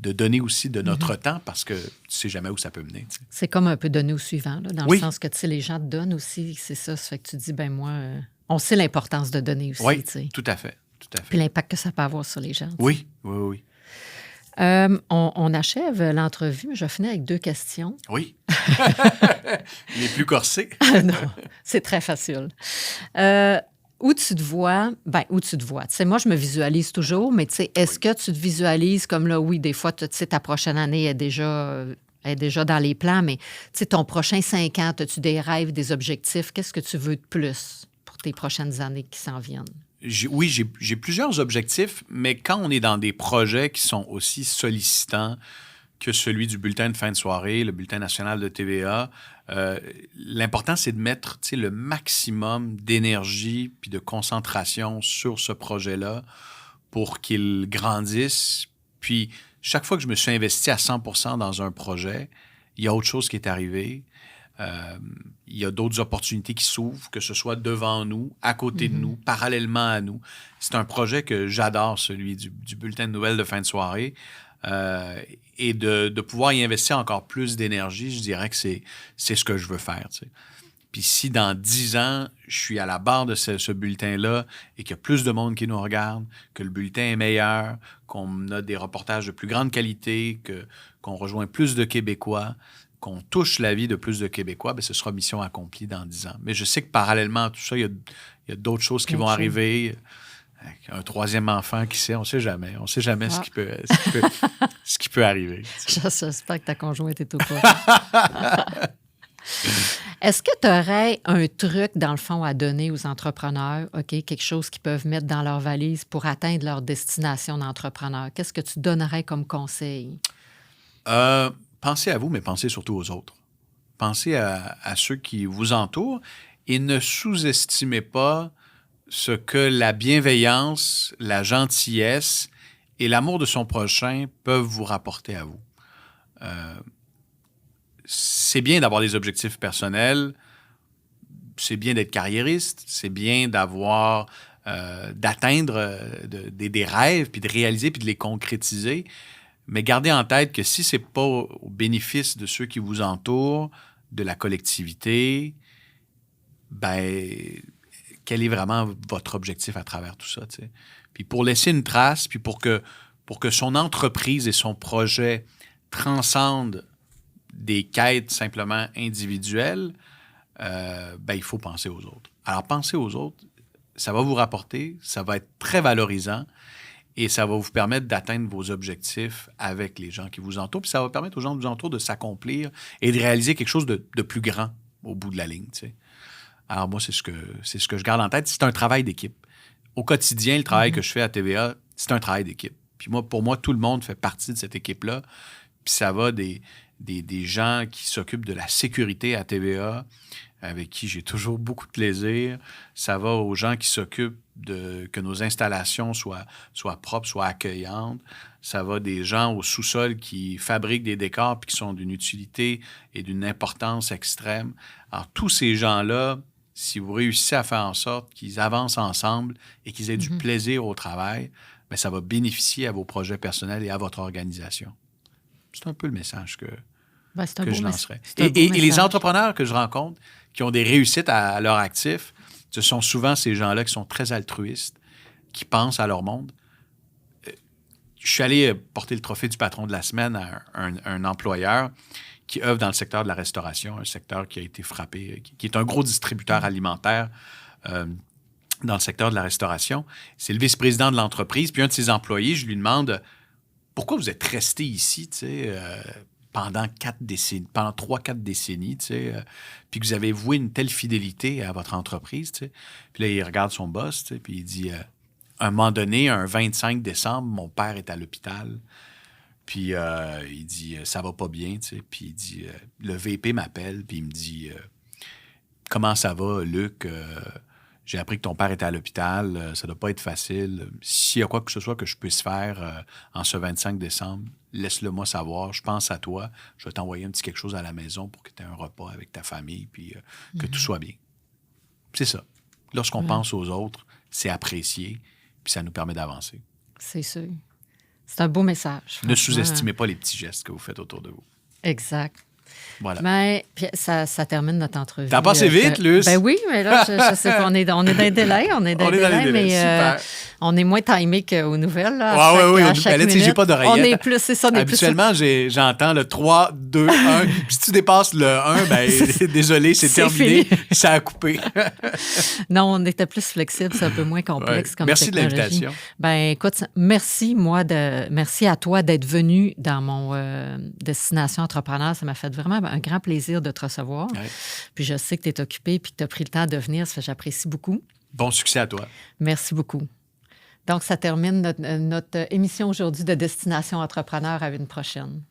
de donner aussi de notre temps parce que tu ne sais jamais où ça peut mener. T'sais. C'est comme un peu donner au suivant, là, dans le sens que les gens te donnent aussi, c'est ça. Ça fait que tu dis, on sait l'importance de donner aussi. Oui, t'sais. Tout à fait. Puis l'impact que ça peut avoir sur les gens. T'sais. Oui. On achève l'entrevue. Je vais finir avec 2 questions. Oui. Les plus corsés. Non, c'est très facile. Où tu te vois? Où tu te vois? Tu sais, moi, je me visualise toujours, mais tu sais, est-ce que tu te visualises comme là, oui, des fois, tu sais, ta prochaine année est déjà dans les plans, mais tu sais, ton prochain 5 ans, as-tu des rêves, des objectifs? Qu'est-ce que tu veux de plus pour tes prochaines années qui s'en viennent? J'ai plusieurs objectifs, mais quand on est dans des projets qui sont aussi sollicitants que celui du bulletin de fin de soirée, le bulletin national de TVA, l'important, c'est de mettre le maximum d'énergie puis de concentration sur ce projet-là pour qu'il grandisse. Puis, chaque fois que je me suis investi à 100% dans un projet, il y a autre chose qui est arrivé. Il y a d'autres opportunités qui s'ouvrent, que ce soit devant nous, à côté de nous, parallèlement à nous. C'est un projet que j'adore, celui du bulletin de nouvelles de fin de soirée. Et de pouvoir y investir encore plus d'énergie, je dirais que c'est ce que je veux faire. Tu sais. Puis si dans 10 ans, je suis à la barre de ce bulletin-là et qu'il y a plus de monde qui nous regarde, que le bulletin est meilleur, qu'on a des reportages de plus grande qualité, qu'on rejoint plus de Québécois, qu'on touche la vie de plus de Québécois, bien, ce sera mission accomplie dans 10 ans. Mais je sais que parallèlement à tout ça, il y a d'autres choses qui vont arriver. Un troisième enfant, qui sait, on ne sait jamais. On ne sait jamais ce qui peut arriver. J'espère que ta conjointe est au courant. Est-ce que tu aurais un truc, dans le fond, à donner aux entrepreneurs, OK, quelque chose qu'ils peuvent mettre dans leur valise pour atteindre leur destination d'entrepreneur? Qu'est-ce que tu donnerais comme conseil? Pensez à vous, mais pensez surtout aux autres. Pensez à ceux qui vous entourent et ne sous-estimez pas ce que la bienveillance, la gentillesse et l'amour de son prochain peuvent vous rapporter à vous. C'est bien d'avoir des objectifs personnels, c'est bien d'être carriériste, c'est bien d'atteindre des rêves, puis de réaliser, puis de les concrétiser. Mais gardez en tête que si ce n'est pas au bénéfice de ceux qui vous entourent, de la collectivité, ben quel est vraiment votre objectif à travers tout ça, tu sais? Puis pour laisser une trace, puis pour que son entreprise et son projet transcendent des quêtes simplement individuelles, il faut penser aux autres. Alors, penser aux autres, ça va vous rapporter, ça va être très valorisant et ça va vous permettre d'atteindre vos objectifs avec les gens qui vous entourent. Puis ça va permettre aux gens qui vous entourent de s'accomplir et de réaliser quelque chose de plus grand au bout de la ligne, tu sais. Alors, moi, c'est ce que je garde en tête. C'est un travail d'équipe. Au quotidien, le travail que je fais à TVA, c'est un travail d'équipe. Puis pour moi, tout le monde fait partie de cette équipe-là. Puis ça va des gens qui s'occupent de la sécurité à TVA, avec qui j'ai toujours beaucoup de plaisir. Ça va aux gens qui s'occupent que nos installations soient propres, soient accueillantes. Ça va des gens au sous-sol qui fabriquent des décors puis qui sont d'une utilité et d'une importance extrême. Alors, tous ces gens-là, si vous réussissez à faire en sorte qu'ils avancent ensemble et qu'ils aient du plaisir au travail, bien, ça va bénéficier à vos projets personnels et à votre organisation. C'est un peu le message que je lancerais. Et les entrepreneurs que je rencontre qui ont des réussites à leur actif, ce sont souvent ces gens-là qui sont très altruistes, qui pensent à leur monde. Je suis allé porter le trophée du patron de la semaine à un employeur qui œuvre dans le secteur de la restauration, un secteur qui a été frappé, qui est un gros distributeur alimentaire dans le secteur de la restauration. C'est le vice-président de l'entreprise. Puis un de ses employés, je lui demande « Pourquoi vous êtes resté ici, tu sais, pendant 3-4 décennies, tu sais, puis que vous avez voué une telle fidélité à votre entreprise, tu sais. » Puis là, il regarde son boss, tu sais, puis il dit à un moment donné, un 25 décembre, mon père est à l'hôpital. Puis il dit « Ça va pas bien, tu sais. » Puis il dit « Le VP m'appelle, puis il me dit « Comment ça va, Luc? J'ai appris que ton père était à l'hôpital. Ça doit pas être facile. S'il y a quoi que ce soit que je puisse faire en ce 25 décembre, laisse-le-moi savoir. Je pense à toi. Je vais t'envoyer un petit quelque chose à la maison pour que tu aies un repas avec ta famille, puis que tout soit bien. » C'est ça. Lorsqu'on pense aux autres, c'est apprécié, puis ça nous permet d'avancer. C'est sûr. C'est un beau message. Ne sous-estimez pas les petits gestes que vous faites autour de vous. Exact. Voilà. Mais puis ça termine notre entrevue. T'as passé vite, Luce? Ben oui, mais là, je sais pas, on est dans les délais. On est dans les délais, mais on est moins timé qu'aux nouvelles. Là, oui. J'ai pas d'oreillette. On est plus, c'est ça. Habituellement, j'entends le 3, 2, 1. Puis si tu dépasses le 1, ben désolé, c'est terminé. Ça a coupé. Non, on était plus flexible, c'est un peu moins complexe comme Merci technologie. de l'invitation. Ben écoute, merci à toi d'être venu dans mon Destination Entrepreneur. Ça m'a fait vraiment un grand plaisir de te recevoir. Ouais. Puis je sais que tu es occupé puis que tu as pris le temps de venir. Ça fait que j'apprécie beaucoup. Bon succès à toi. Merci beaucoup. Donc, ça termine notre émission aujourd'hui de Destination Entrepreneur. À une prochaine.